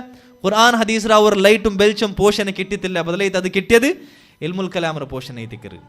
ഖുർആൻ ഹദീസರ അവർ ലൈറ്റും ಬೆಲ್ಚಂ പോഷಣೆ കിട്ടിത്തില്ല, ಬದಲೈತೆ ಅದು കിട്ടിയത് ಇಲ್ಮುಲ್ ಕಲಾಮರ പോഷಣೆ ಐತಿಕರು.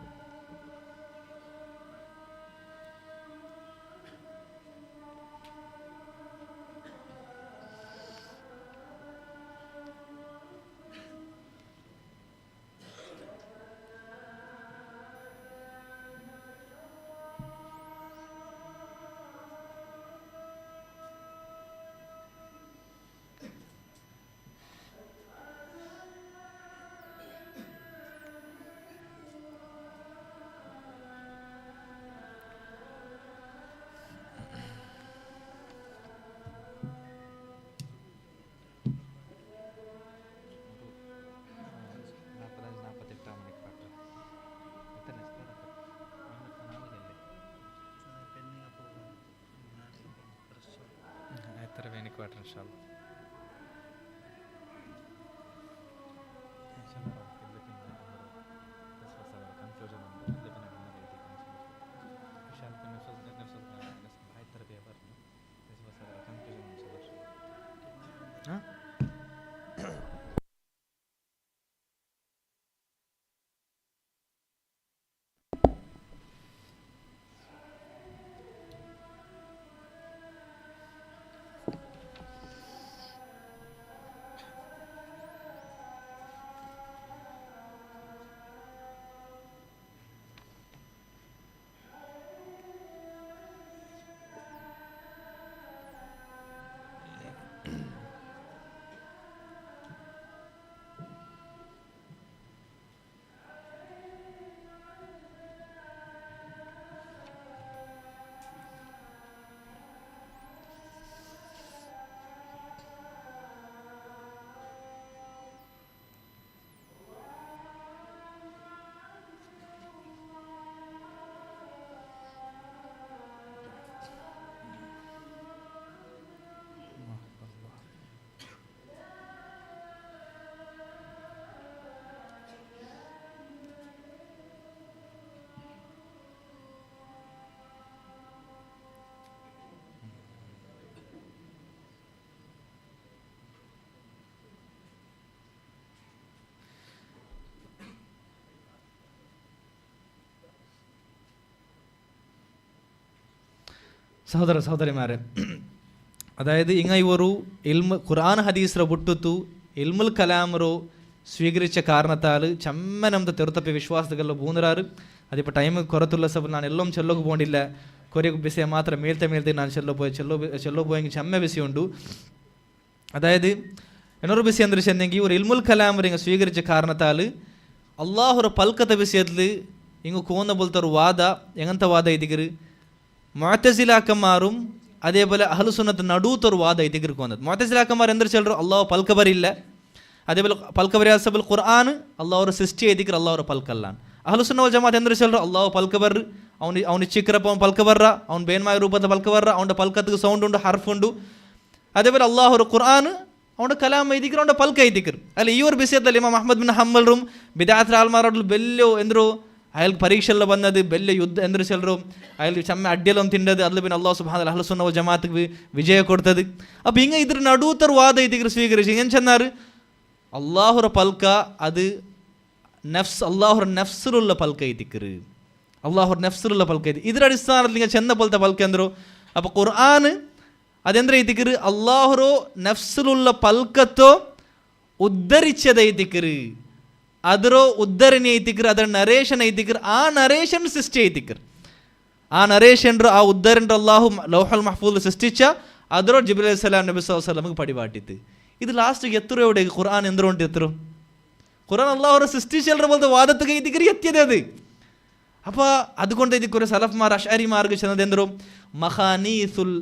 ಸಹೋದರ ಸಹೋದರಿಮಾರೆ, അതായത് ഇങ്ങ ഇൽമു ഖുർആൻ ഹദീസ്ര ಬಿಟ್ಟುತ್ತು ಇಲ್ಮುಲ್ ಕಲಾಮರು ಸ್ವೀಕರಿച്ച ಕಾರಣತಾൽ ಚಮ್ಮನಮ್ದು ತೆರುತಪ್ಪಿ ವಿಶ್ವಾಸದಲ್ಲ ಬೂಂದರಾರು. അതിപ്പോൾ ടൈം കുറത്തുള്ള സഭ ഞാൻ എല്ലാം ചെല്ലോക്ക് പോകണ്ടില്ല, കുറേ ബിസിയെ മാത്രം മേൽത്തെ ഞാൻ ചെല്ലോ പോയെങ്കിൽ ചെമ്മ ബിസിയുണ്ട്. അതായത് എന്നൊരു ബിസി എന്തൊരു ചെന്നെങ്കിൽ ഒരു ഇൽമുൽ കലാമർ ഇങ്ങ സ്വീകരിച്ച കാരണത്താൽ അള്ളാഹുರ ಪಲ್ಕದ ವಿಷಯದಲ್ಲಿ ಹಿಂಗೆ ಕೋನ ಬೋಲ್ತಾರು ವಾದ ಎಂಗಂತ ವಾದ ಇದಿಗರು ಮುಅತಜಿಲಾಕಮಾರು അതേപോലെ അഹ്ലു സുന്നത്ത് നടുത്തൊരു വാദം ഇതിക്ക് വന്നത്. മുഅതസിലാക്കന്മാർ എന്തൊരു ചെല്ലു അള്ളാഹു പൽക്കബറില്ല, അതേപോലെ പൽക്കബരി അസബുൽ ഖുർആൻ അള്ളാഹു സൃഷ്ടി ചെയ്തിക്കർ അള്ളാഹു പൽക്കല്ലാണ്. അഹ്ലു സുന്ന വൽ ജമാഅത്ത് എന്തൊരു ചെല്ലു അള്ളാഹു പൽക്കബർ അവന് ചിക്കറപ്പം പൽക്ക വർറ, അവൻ ബേന്മായ രൂപത്തെ പൽക്ക വർറ, അവൻ്റെ പൽക്കത്ത് സൗണ്ട് ഉണ്ട്, ഹർഫുണ്ട്. അതേപോലെ അള്ളാഹുർ ഖുർആൻ അവൻ്റെ കലാം എഴുതിക്കർ, അവൻ്റെ പൽക്ക എഴുതിക്കർ അല്ല. ഈ ഒരു വിഷയത്തിൽ ഇമാം അഹ്മദ് ബിൻ ഹംബലും ബിദാത്ത് ആൽമാരോട് ಬೆಲ್ಲೋ ಎಂದರು ಅಯ್ಯಲ್ಗೆ ಪರೀಕ್ಷೆಲ್ಲ ಬಂದದು ಬೆಲ್ಲ ಯುದ್ಧ ಎಂದರು ಚೆಲ್ಲರು ಅಯ್ಯಲ್ಗೆ ಚೆಮ್ಮೆ ಅಡ್ಡಿಯಲ್ಲೊಂದು ತಿಂಡದು ಅದ್ಲು ಬಿನ್ ಅಲ್ಲಾಹ್ ಸುಬ್ಹಾನಹು ಅಹ್ಲು ಸುನ್ನ ವಲ್ ಜಮಾಅತ್ಗೆ ವಿಜಯ ಕೊಡ್ತದೆ. അപ്പോൾ ಹಿಂಗೆ ಇದ್ರ ನಡುತರ ವಾದ ಎದಿಕರು ಸ್ವೀಕರಿಸಿ ಏನು ಚೆನ್ನಾರು അള്ളാഹുറ പൽക്ക അത് നഫ്സ് അള്ളാഹുറ നഫ്സിലുള്ള പൽക്ക എത്തിക്കറ്, അള്ളാഹുറ നഫ്സിലുള്ള പൽക്ക എത്തി. ಇದರ ಅಡಿസ്ഥാನದಲ್ಲಿ ಹಿಂಗೆ ಚೆಂದ ಪಲ್ತ ಪಲ್ಕ ಅಂದರು. അപ്പോൾ ഖുർആൻ അതെന്താ എത്തിക്കറ് അള്ളാഹുറോ നഫ്സിലുള്ള പൽക്കത്തോ ಉದ್ಧರಿಸದ ಐತಿಕರು, ಅದರೋ ಉದ್ಧರಣೆ ಐತಿಕರು, ಅದರ ನರೇಷನ್ ಐತಿಕರು, ಆ ನರೇಷನ್ ಸೃಷ್ಟಿ ಐತಿಕರು. ಆ ನರೇಷನ್ರು ಆ ಉದ್ಧರಣರು ಅಲ್ಲಾಹು ಲೌಹಲ್ ಮಹ್ಫೂಲ್ ಸೃಷ್ಟಿച്ച ಅದರೋ ಜಿಬ್ರೀಲ್ ಅಲೈಹಿಸ್ಸಲಾಂ ನಬಿ ಸല്ലല്ലാഹು അലൈഹി വസല്ലമക്ക് പടിപാട്ടിത്ത്. ഇത് ലാസ്റ്റ് എത്ര എവിടെ ഖുർആൻ എന്തുകൊണ്ട് എത്ര ഖുർആൻ അള്ളാഹുറെ സൃഷ്ടിച്ചെല്ലറ പോലത്തെ വാദത്തുക ഇതിക്കറി എത്തിയത് അത്. അപ്പോൾ അതുകൊണ്ട് ഇതിക്കൊരു സലഫ്മാർ അഷ്അരിമാർക്ക് ചെന്നത് എന്തോ മഖാനീസുൽ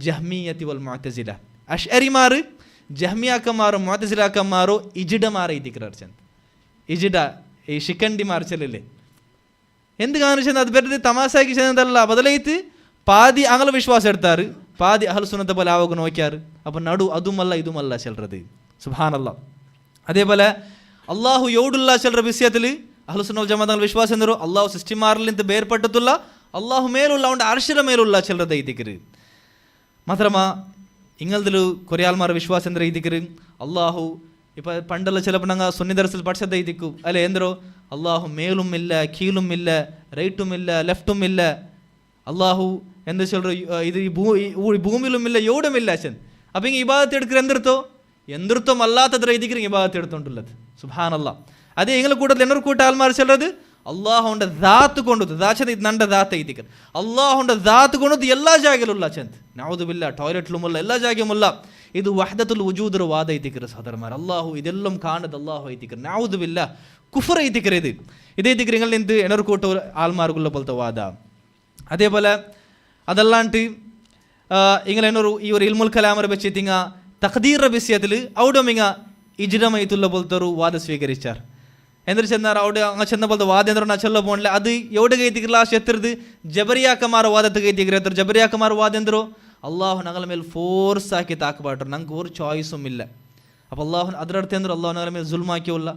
ജഹ്മിയ്യത്തി വൽ മുഅ്തസില. അഷ്അരിമാർ ജഹ്മിയാക്കന്മാരോ മുഅ്തസിലാക്കന്മാരോ ഇജിഡമാരെ ഇതിക്കറാർ ചെന്ന്. ഇജിഡ ഈ ಶಿಖಂಡಿമാർ ചെല്ലല്ലേ എന്ത് കാണിച്ചത് അത് വെറുതെ തമാശാക്കി ചെന്നതല്ല. ബദലൈത്ത് പാതി അങ്ങനെ വിശ്വാസം എടുത്താറ്, പാതി അഹ്ലു സുന്നത്തെ പോലെ ആവുക നോക്കിയാറ്. അപ്പം നടു അതുമല്ല ഇതുമല്ല ചെല്ലത്. സുബ്ഹാനല്ലാഹ്. അതേപോലെ അള്ളാഹു എവിടുള്ള ചിലರ വിഷയത്തിൽ അഹ്ലു സുന്ന വൽ ജമാഅത്ത് വിശ്വാസം എന്തൊരു അള്ളാഹു സൃഷ്ടിമാരിൽ നിന്ന് ಬೇರ್ಪಟ್ಟതുള്ള അള്ളാഹു മേലുള്ള അവൻ്റെ അർശിര മേലുള്ള ചിലരുടെ ഇതിക്കറ് മാത്രമാ ഇങ്ങനതിൽ കുറേ ആൾമാർ വിശ്വാസം എന്താ ഇതിക്കറ് അള്ളാഹു ഇപ്പോൾ പണ്ടുള്ള ചിലപ്പോൾ ഞങ്ങൾ സുന്നി ദർസിൽ പഠിച്ചത് ഇതിക്കും അല്ലെ എന്തോ അള്ളാഹു മേലും ഇല്ല കീഴും ഇല്ല റൈറ്റും ഇല്ല ലെഫ്റ്റും ഇല്ല അള്ളാഹു എന്താ ചൊല്ലു ഇത് ഈ ഭൂമിയിലും ഇല്ല എവിടും ഇല്ല അച്ഛൻ. അപ്പം ഇങ്ങനെ ഇബാദത്ത് എടുക്കുക എന്തിർത്തം അല്ലാത്തത്ര ഇതിക്ക് ഇബാദത്ത് എടുത്തോണ്ടുള്ളത്. സുബ്ഹാനല്ലാഹ്. അതേ എങ്ങനെ കൂട്ടത്തിൽ എന്നൊരു കൂട്ട ആൾമാർ ചെല്ലത് അള്ളാഹുന്റെ ദാത്ത് കൊണ്ടത് ദാച്ചത് ഇത് നണ്ട ദാത്ത ഇതിക്ക് അള്ളാഹുന്റെ ദാത്ത് കൊണ്ടത് എല്ലാ ജാഗയിലുള്ള ചെന്ത് നൗദുബില്ല ടോയ്ലറ്റിലുമുള്ള എല്ലാ ജാഗയുമുള്ള ಇದು ವಹದತುಲ್ ವುಜೂದರ ವಾದ ಐತಿಕರ ಸಹೋದರಮಾರ. ಅಲ್ಲಾಹು ಇದೆಲ್ಲಂ ಕಾಣದ ಅಲ್ಲಾಹು ಐತಿಕರ ನೌದುಬಿಲ್ಲ ಕುಫರ್ ಐತಿಕರ ಇದು ಇದೇ ದಿಕ್ರಿങ്ങൾ ನಿಂತು ಎನರು ಕೋಟ ಆಲ್ಮಾರ್ಗುಲ್ಲ ಬಲ್ತ ವಾದ. അതേപോലെ അതല്ലാണ്ട് ഇങ്ങനെ എന്നൊരു ഈ ഒരു ഇൽമുൽ കലാമറെ വെച്ചിട്ടിങ്ങ തഖ്ദീറ വിഷയത്തിൽ അവിടെ മിങ്ങ ഇജ്റമൈത്തുള്ള പോലത്തെ ഒരു വാദ സ്വീകരിച്ചാർ. എന്തൊരു ചെന്നാർ അവിടെ അങ്ങ് ചെന്ന പോലത്തെ വാദം എന്തൊരു ചെല്ല പോകണില്ല. അത് എവിടെ കയറ്റിക്കില്ല ലാസ്റ്റ് എത്തരുത് ജബരിയാക്കന്മാർ വാദത്ത് കയറ്റിക്കിற എത്ര ജബരിയാക്കന്മാർ വാദം എന്തോ അള്ളാഹു ഞങ്ങളുടെ മേൽ ഫോഴ്സ് ആക്കി താക്കപ്പാട്ടു ഞങ്ങൾക്ക് ഒരു ചോയ്സും ഇല്ല. അപ്പോൾ അള്ളാഹു ಅದರರ್ಥ ಅಂದ್ರೆ ಅಲ್ಲಾಹು ഞങ്ങളുടെ ಮೇಲೆ ಜುಲ್ಮಾಕಿಲ್ಲ.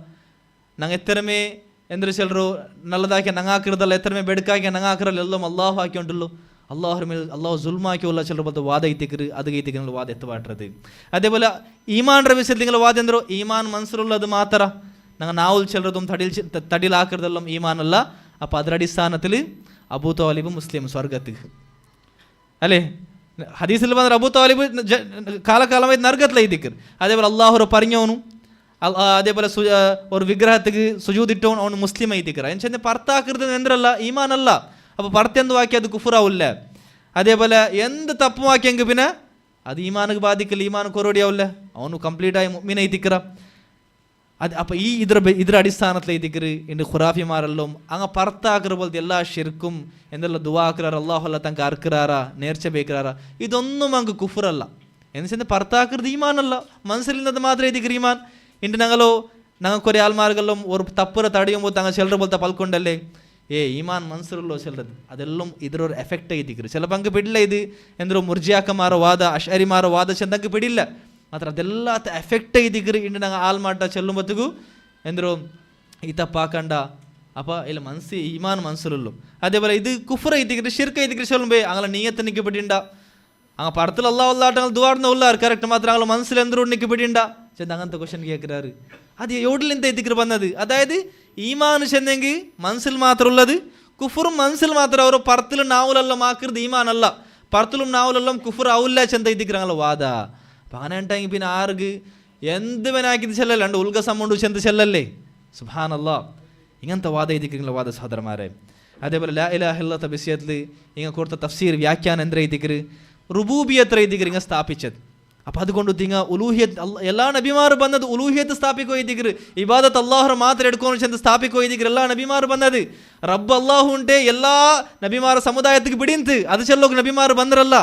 ನಂಗೆ ಎತ್ತರಮೇ ಎಂದ್ರೆ ಚೆಲ್ಲರು ನಲ್ಲದಾಕಿ ನಂಗೆ ಹಾಕಿರೋದಲ್ಲ ಎತ್ತರಮೇ ಬೆಡಕಾಕಿ ನಂಗೆ ಹಾಕಿರಲ್ಲ ಎಲ್ಲೋ ಅಲ್ಲಾಹು ಹಾಕಿಕೊಂಡಲ್ಲೋ അള്ളാഹുর മേൽ അള്ളാഹു ജുൽമാക്കിയുള്ള ചിലർ പോലത്തെ വാദ ഇത്തിക്കറ് അത് കയറ്റിക്ക് നിങ്ങൾ വാദ എത്തുപാട്ടത്. അതേപോലെ ഈമാൻ്റെ വിഷയത്തിൽ നിങ്ങൾ വാദം എന്തോ ഈമാൻ മനസ്സിലുള്ളത് മാത്ര ഞങ്ങൾ നാവുൽ ചിലരതും തടിയിലാക്കുന്നതെല്ലാം ഈമാനല്ല. അപ്പോൾ ಅದರ അടിസ്ഥാനത്തിൽ അബൂ താലിബ് മുസ്ലിം സ്വർഗത്തിൽ അല്ലേ ഹദീസിൽ പറഞ്ഞ അബൂ താലിബ് കാലകാലമായി നരകത്തിലെത്തിക്കർ. അതേപോലെ അള്ളാഹുറെ പറഞ്ഞവനും അതേപോലെ ഒരു വിഗ്രഹത്തിക്ക് സുജൂദിട്ടവൻ അവന് മുസ്ലിം എത്തിക്കർ. എന്നുവെച്ചാൽ പർത്താക്കരുത് എന്തരല്ല ഈമാനല്ല. അപ്പോൾ പർത്ത് വാക്കി അത് കുഫറാവില്ല. അതേപോലെ എന്ത് തപ്പുമാക്കിയെങ്കിൽ പിന്നെ അത് ഈമാനക്ക് ബാധിക്കില്ല, ഈമാൻ കൊറോടിയാവില്ല, അവನು ಕಂಪ್ಲೀಟಾಗಿ മുഅ്മിൻ എത്തിക്കറ. അത് അപ്പോൾ ഈ ಇದರ അടിസ്ഥാനത്തിൽ എത്തിക്കറ് എൻ്റെ ഖുറാഫിമാരെല്ലാം അങ്ങ് പർത്താക്കറ പോലത്തെ എല്ലാ ഷിർക്കും എന്തെല്ലാം ദുആ ആക്കറാറ് അള്ളാഹു അല്ല തങ്ക അർക്കറാറാ നേർച്ച ബേക്കറാറാ ഇതൊന്നും അങ്ങ് കുഫറല്ല. എന്ന് വെച്ചാൽ പർത്താക്കരുത് ഈമാനല്ല മനസ്സിലിന്നത് മാത്രമേ എത്തിക്കറ് ഈമാൻ. ഇണ്ട് ഞങ്ങൾ കുറേ ആൾമാർക്കെല്ലാം ഒരു തപ്പുറ തടയുമ്പോൾ തങ്ങൾ ചിലർ പോലത്തെ പൽക്കൊണ്ടല്ലേ ഈമാൻ മനസ്സിലുള്ളോ ചിലത് അതെല്ലാം ഇതിലൊരു എഫക്റ്റ് എത്തിക്കറ്. ചിലപ്പോൾ അങ്ങ് പിടില്ല. ഇത് എന്തോ മുർജിയാക്കന്മാരോ വാദ അഷ്അരിമാരോ വാദ ചെന്തങ്ങ് പിടില്ല ಮಾತ್ರ ಅದೆಲ್ಲ ಎಫೆಕ್ಟ್ ಐತಿಕ್ರಿ. ಇಂಡು ನಂಗೆ ಹಾಳು ಮಾಟ ಚೆಲ್ಲುಂಬತ್ತಿಗೂ ಎಂದರು ಈ ತಪ್ಪಾಕಂಡ ಅಪ್ಪ ಇಲ್ಲ ಮನಸ್ಸಿ ಈಮಾನ್ ಮನಸ್ಸುಲ್ಲು. അതേപോലെ ഇത് കുഫർ ಐತಿಕ್ರಿ ഷിർക്ക് ಐತಿಕ್ರಿ சொல்லும்பേ അങ്ങനെ നീയത്ത് നിൽക്കപ്പെട്ടിണ്ട അങ്ങ് പടത്തിൽ അല്ലാഹു അല്ലാഹ് ദുആർന്ന ഉള്ളാർ കറക്റ്റ് മാത്രം അങ്ങനെ മനസ്സിൽ എന്തൊരു നിൽക്കപ്പെട്ടിണ്ട ചെന്ന് അങ്ങനത്തെ ക്വസ്റ്റ്യൻ കേൾക്കാറ്. അത് എവിടെന്താ ಐತಿಕ್ರಿ വന്നത്? അതായത് ഈമാൻ ചെന്നെങ്കിൽ മനസ്സിൽ മാത്രമുള്ളത് കുഫറും മനസ്സിൽ മാത്രം അവർ പടത്തിലും നാവുലെല്ലാം ആക്കരുത് ഈമാനല്ല പടത്തിലും നാവുലെല്ലാം കുഫർ ആവില്ല ചെന്ത ಐತಿಕ್ರಿ അങ്ങനെ വാദ. അപ്പം അങ്ങനെ ഉണ്ടെങ്കിൽ പിന്നെ ആർക്ക് എന്ത് വേനാക്കിയത് ചെല്ലല്ലേ രണ്ട് ഉൽഗ സമ്മണ്ട് ചെന്ത് ചെല്ലല്ലേ. സുബ്ഹാനല്ലാഹ്. ഇങ്ങനത്തെ വാദ ಐತಿಕ್ರಿ വാദ സഹോദരന്മാരെ. അതേപോലെ ലാ ഇലാഹ ഇല്ലല്ലാഹ് വിഷയത്തിൽ ഇങ്ങനെ കൊടുത്ത തഫ്സീർ വ്യാഖ്യാനം എന്ത് ಐತಿಕ್ರಿ റുബൂബിയത്ത് ಐತಿಕ್ರಿ ഇങ്ങനെ സ്ഥാപിച്ചത്. അപ്പം അതുകൊണ്ട് തിങ്ങ ഉലൂഹിയത്ത് എല്ലാ നബിമാർ ಬಂದದ್ದು ഉലൂഹിയത്ത് സ്ഥാപിക്കോ ಐತಿಕ್ರಿ ഇബാദത്ത് അള്ളാഹുറെ മാത്രം എടുಕೊಂಡು ചെന്ന് സ്ഥാപിക്കോ ಐತಿಕ್ರಿ എല്ലാ നബിമാർ ಬಂದದ್ದು റബ്ബ് ಅಲ್ಲಾಹು ಉಂಟೆ ಎಲ್ಲ ನಬಿಮಾರ ಸಮುದಾಯಕ್ಕೆ ಬಿಡಿಂತು ಅದು ಚೆಲ್ಲೋಕೆ ನಬಿಮಾರು ಬಂದ್ರಲ್ಲ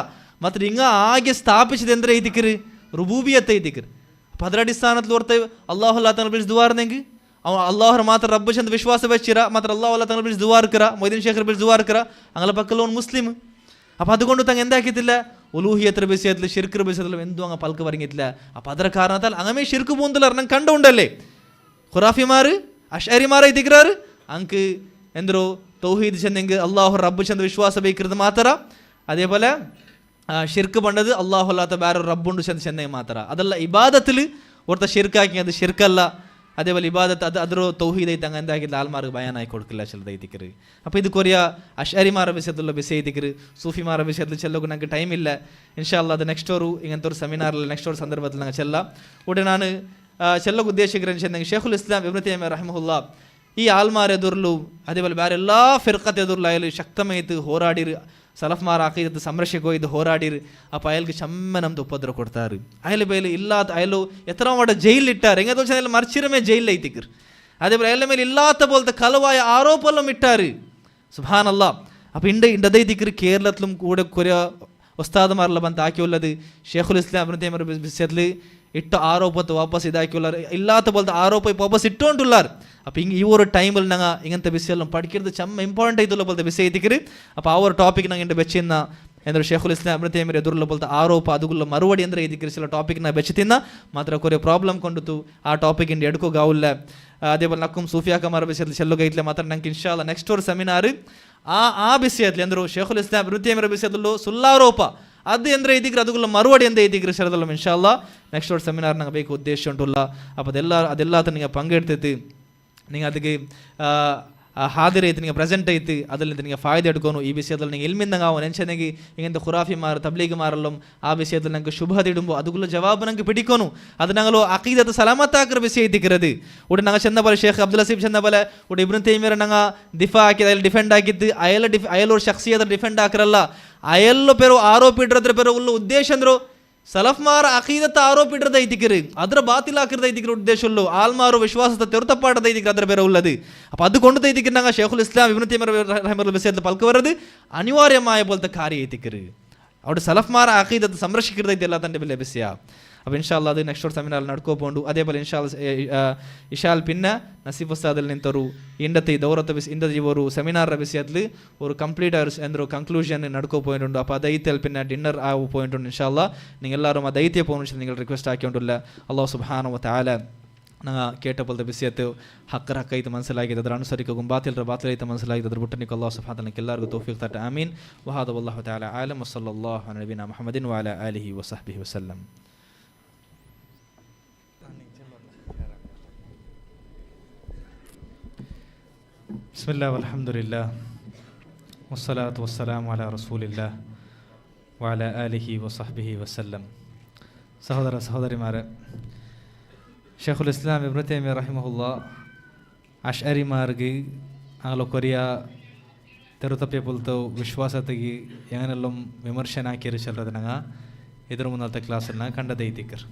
ಮತ್ತು ಹಿಂಗ ಹಾಗೆ ಸ್ಥಾಪಿಸಿದೆ ಅಂದರೆ ಐತಿಕ್ರಿ റുബൂബിയത്ത് ಐತಿಕ್ರಿ. അപ്പം ಅದರ അടിസ്ഥാനത്തിൽ ഓർത്ത് അള്ളാഹു അല്ലാഹ് തആല വിളിച്ച് ദുആർന്നെങ്കിൽ அவன் அல்லாஹர் மாத்திர ரப்பு சேர்ந்து விஸ்வாச வச்சிரா மாத்திர அல்லாஹ் அல்லா தங்களை பிடிச்சி துவா இருக்கிறா மொய்தீன் ஷேഖർ பிடிச்சி துவா இருக்கிறா அங்கே பக்கத்தில் ஒன்று முஸ்லீம். അപ്പോൾ അതുകൊണ്ട് തങ്ങ എന്താക്കിയിട്ടില്ല ഉലൂഹിയത്ര വിഷയത്തിൽ ഷിർക്ക് വിഷയത്തിൽ എന്തും അങ്ങ് പൽക്ക് പറഞ്ഞിട്ടില്ല. അപ്പോൾ ಅದರ ಕಾರಣത്താൽ അങ്ങനെ ഷിർക്ക് പോകുന്നില്ല അർണം കണ്ടുകൊണ്ടല്ലേ ഖുറാഫിമാർ അഷ്അരിമാർ എത്തിക്കാറ് അങ്ക് എന്തോ തൗഹീദ് ചെന്നെങ്കിൽ അള്ളാഹു റബ്ബ് ചെന്ന് വിശ്വാസം വയ്ക്കുന്നത് മാത്ര. അതേപോലെ ഷിർക്ക് പണ്ടത് അള്ളാഹു അല്ലാത്ത വേറെ റബ്ബുണ്ട് ചെന്ന് ചെന്നെങ്കിൽ മാത്ര. അതല്ല ഇബാദത്തിൽ ഒരുത്ത ഷിർക്കാക്കി അത് ഷിർക്കല്ല. അതേപോലെ ഇബാദത്ത് അത് അതൊരു തൗഹീദായിട്ട് അങ്ങനെ എന്താക്കില്ല ആൾമാർക്ക് ബയാനായി കൊടുക്കില്ല ചിലതൈത്തിക്കറ്. അപ്പോൾ ഇത് കൊറിയ അഷ്അരിമാരുടെ വിഷയത്തിലുള്ള വിഷയത്തിക്കറ് സൂഫിമാരുടെ വിഷയത്തിൽ ചെല്ലൊക്കെ ഞങ്ങൾക്ക് ടൈമില്ല. ഇൻഷാ അല്ലാ അത് നെക്സ്റ്റ് ഒരു ഇങ്ങനത്തെ ഒരു സെമിനാറിൽ നെക്സ്റ്റ് ഒരു സന്ദർഭത്തിൽ ഞങ്ങൾ ചെല്ലാം. ഉടനെ ഞാൻ ചെല്ലൊക്കെ ഉദ്ദേശിக்கிறேன்னு ചെന്നെങ്കിൽ ഷെയ്ഖുൽ ഇസ്ലാം ഇബ്നു തൈമിയ്യ റഹിമഹുല്ലാ ഈ ആൾമാരെതിർലും അതേപോലെ വേറെ എല്ലാ ഫിർഖത്തെതിർലും അയാൾ ശക്തമായിട്ട് ಹೋರಾಡಿರು സലഫ്മാർ അഖീദത്ത് സംരക്ഷിക്കുകയത് ಹೋರಾಡಿರು. അപ്പോൾ അയാൾക്ക് ചമ്മനംದು ಉಪದ್ರ ಕೊಡ್ತಾರೆ. അയാൾ പേര് ഇല്ലാത്ത അയാൾ എത്ര വട ജയിലിലിട്ടാർ എങ്ങനെ വെച്ചാൽ മറിച്ചിരമേ ജയിലിലെത്തിക്കർ. അതേപോലെ അയാളുടെ മേലെ ഇല്ലാത്ത പോലത്തെ കലവായ ആരോപെല്ലാം ഇട്ടാർ. സുബ്ഹാനല്ലാ. അപ്പോൾ ഇണ്ടതൈതിക്കർ കേരളത്തിലും കൂടെ കുറേ ഉസ്താദുമാരെല്ലാം ಬಂದು ಹಾಕಿയുള്ളത് ഷെയ്ഖുൽ ഇസ്ലാം ഇബ്നു തൈമിയ്യ വിഷയത്തിൽ ഇട്ട ആരോപത്തെ വാപ്പസ് ഇതാക്കിയുള്ളാർ. ഇല്ലാത്ത പോലത്തെ ആരോപ വാപ്പസ് ഇട്ടുകൊണ്ടുള്ളാർ. അപ്പോൾ ഈ ഒരു ടൈമിൽ ഞങ്ങൾ ഇങ്ങനത്തെ വിഷയമെല്ലാം പഠിക്കുന്നത് ചമ്മ ഇമ്പോർട്ടൻ്റ് ആയിട്ടുള്ള പോലത്തെ വിഷയം എത്തിക്കര്. അപ്പോൾ ആ ഒരു ടോപ്പിക് ഞങ്ങൾ എൻ്റെ വെച്ചിരുന്ന എന്തൊരു ഷെയ്ഖുൽ ഇസ്ലാം ഇബ്നു തൈമിയ്യ ಎದುರುള്ള പോലത്തെ ಆರೋಪ അതുക്കുള്ള മറുപടി എന്തൊരു എത്തിക്കര് ചില ടോപ്പിക് ನಾನು ಬೆಚ್ಚಿತಿನ್ನ ಮಾತ್ರ കുറേ ಪ್ರಾಬ್ಲಮ್ ಕೊಂಡಿತು ಆ ಟಾಪಿಕ್ എടുക്കുകയാവില്ല. അതേപോലെ നക്കും സൂഫിയാക്കന്മാരുടെ വിഷയത്തിൽ ചെല്ലുകയില്ല മാത്രം ഞങ്ങൾക്ക് ഇൻഷാ അല്ലാ നെക്സ്റ്റ് ഒരു സെമിനാർ ആ വിഷയത്തിൽ എന്തൊരു ഷെയ്ഖുൽ ഇസ്ലാം ഇബ്നു തൈമിയ്യ വിഷയത്തിലുള്ള ಸುಳ್ಳಾರೋಪ ಅದು ಎಂದರೆ ಇದೀಗ್ರೆ ಅದಕ್ಕೆಲ್ಲ ಮರುವಡಿ ಎಂದೇ ಇದೀಗ್ರೆ ಶರದಲ್ಲ ಇನ್ಶಾ ಅಲ್ಲಾ ನೆಕ್ಸ್ಟ್ ಒಂದು ಸೆಮಿನಾರ್ ನಂಗೆ ಬೇಕು ಉದ್ದೇಶ ಉಂಟುಲ್ಲ. അപ്പോൾ ಅದೆಲ್ಲ നിങ്ങൾ പങ്കെടുത്തിട്ട് നിങ്ങൾ അതിക്ക് ഹാദിറായിട്ട് നിങ്ങൾ പ്രസൻറ്റ് ആയിട്ട് അതിൽ നിങ്ങൾ ഫായ്ദ എടുക്കുന്നു. ഈ വിഷയത്തിൽ നിങ്ങൾ ഇൽമിന്നങ്ങാവും നെഞ്ചെന്നെങ്കിൽ ഇങ്ങനത്തെ ഖുറാഫിമാർ തബ്ലീഗുമാരെല്ലാം ആ വിഷയത്തിൽ ഞങ്ങൾക്ക് ശുഭത ഇടുമ്പോൾ അതുക്കുള്ള ജവാബ് ഞങ്ങൾക്ക് പിടിക്കുന്നു. അത് ഞങ്ങൾ അഖീദത്ത് സലാമത്താക്കുന്ന വിഷയം എത്തിക്കുന്നത്. ഉടനെ ഞങ്ങൾ ചെന്ന പോലെ ഷെയ്ഖ് അബ്ദുൽ ഹസീബ് ചെന്ന പോലെ ഉടനെ ഇബ്നു തൈമിയ്യ ഞങ്ങൾ ദിഫാ ആക്കിയത് അയാൾ ഡിഫെൻഡ് ആക്കിയിട്ട് അയാളൊരു ശഖ്സിയത്തെ ഡിഫെൻഡ് ആക്കറല്ല. ಅಯಲ್ಲೋ ಪೇರು ಆರೋಪ ಇಟ್ಟಿರೋದ್ರ ಪೇರು ಉಳ್ಳ ಉದ್ದೇಶ ಅಂದರು ಸಲಫ್ಮಾರ ಅಖೀದತ್ತ ಆರೋಪ ಇಟ್ಟಿರೋದು ಐತಿಕ್ಕಿರಿ ಅದರ ಬಾತಿಲ್ ಹಾಕಿರೋದು ಐತಿಕ್ಕಿರಿ ಉದ್ದೇಶ ಉಳ್ಳು ಆಲ್ಮಾರು ವಿಶ್ವಾಸದ ತೆರುತಪ್ಪಾಡದ ಐತಿಕ್ಕಿರಿ ಅದರ ಬೇರೆ ಉಳ್ಳದು. അപ്പോൾ അത് കൊണ്ട് ಐತಿಕ್ಕಿರಿ ഞങ്ങൾ ഷെയ്ഖുൽ ഇസ്ലാം ഇബ്നു തൈമിയ്യ റഹിമഹുല്ലാഹ് വിഷയത്തിൽ പൽക്ക് വരുന്നത് അനിവാര്യമായ പോലത്തെ കാര്യം ಐತಿಕ್ಕಿರಿ. അവിടെ സലഫ്മാര അഖീദത്ത് സംരക്ഷിക്കുന്നത് ಎಲ್ಲ തൻ്റെ വലിയ വിഷയ. അപ്പോൾ ഇൻഷാ അല്ലാ അത് നെക്സ്റ്റ് സെമിനാറിൽ നടക്കുപോണ്ടു. അതേപോലെ ഇൻഷാ ഇഷാൽ പിന്നെ നസീഫ് ഉസ്താദിൽ നിന്നൊരു ഇണ്ടത്തെ ദൗറത്തെ ഇണ്ടത്തെ ഒരു സെമിനാറിൻ്റെ വിഷയത്തിൽ ഒരു കംപ്ലീറ്റ് എന്തൊരു കൺക്ലൂഷൻ നടക്കുപോയിട്ടുണ്ട്. അപ്പോൾ ആ ദൈത്യത്തിൽ പിന്നെ ഡിന്നർ ആവും പോയിട്ടുണ്ട്. ഇൻഷാ അല്ലാ നിങ്ങൾ എല്ലാവരും ആ ദൈത്യം പോകുന്ന നിങ്ങൾ റിക്വസ്റ്റ് ആക്കിക്കൊണ്ടില്ല. അല്ലാഹു സുബ്ഹാനഹു വ തആല ഞങ്ങൾ കേട്ട പോലത്തെ വിഷയത്തെ ഹക്കറായിട്ട് മനസ്സിലാക്കിയത് അതിൽ അനുസരിക്കും ബാത്തിലായിട്ട് മനസ്സിലാക്കിയത് അതിൽ വിട്ടനിക്ക് അല്ലാഹു സുബ്ഹാനഹു വ തആല എല്ലാവർക്കും തൗഫീഖ് തരട്ടെ. ആമീൻ. വഹാദ വല്ലാഹു തആല ആലം വസല്ലല്ലാഹു അലാ നബിയിനാ മുഹമ്മദിൻ വഅലാ ആലിഹി വസഹ്ബിഹി വസല്ലം. ബിസ്മില്ലാഹി വൽഹംദുലില്ലാഹ് വസ്സലാത്തു വസ്സലാമു അലാ റസൂലില്ലാഹ് വഅലാ ആലിഹി വസഹ്ബിഹി വസല്ലം. സഹോദര സഹോദരിമാരെ, ഷെയ്ഖുൽ ഇസ്ലാം ഇബ്നു തൈമിയ്യ റഹിമഹുല്ലാ അഷ്അരിമാർക്ക് അങ്ങനെ കൊറിയ തെറുത്തപ്പിയ പോലത്തെ വിശ്വാസത്തേക്ക് എങ്ങനെല്ലാം വിമർശനാക്കിയത് ചിലത് ഞങ്ങൾ ഇതിന് മുന്നത്തെ ക്ലാസ്സിൽ ഞാൻ കണ്ടതൈത്തിക്കർ.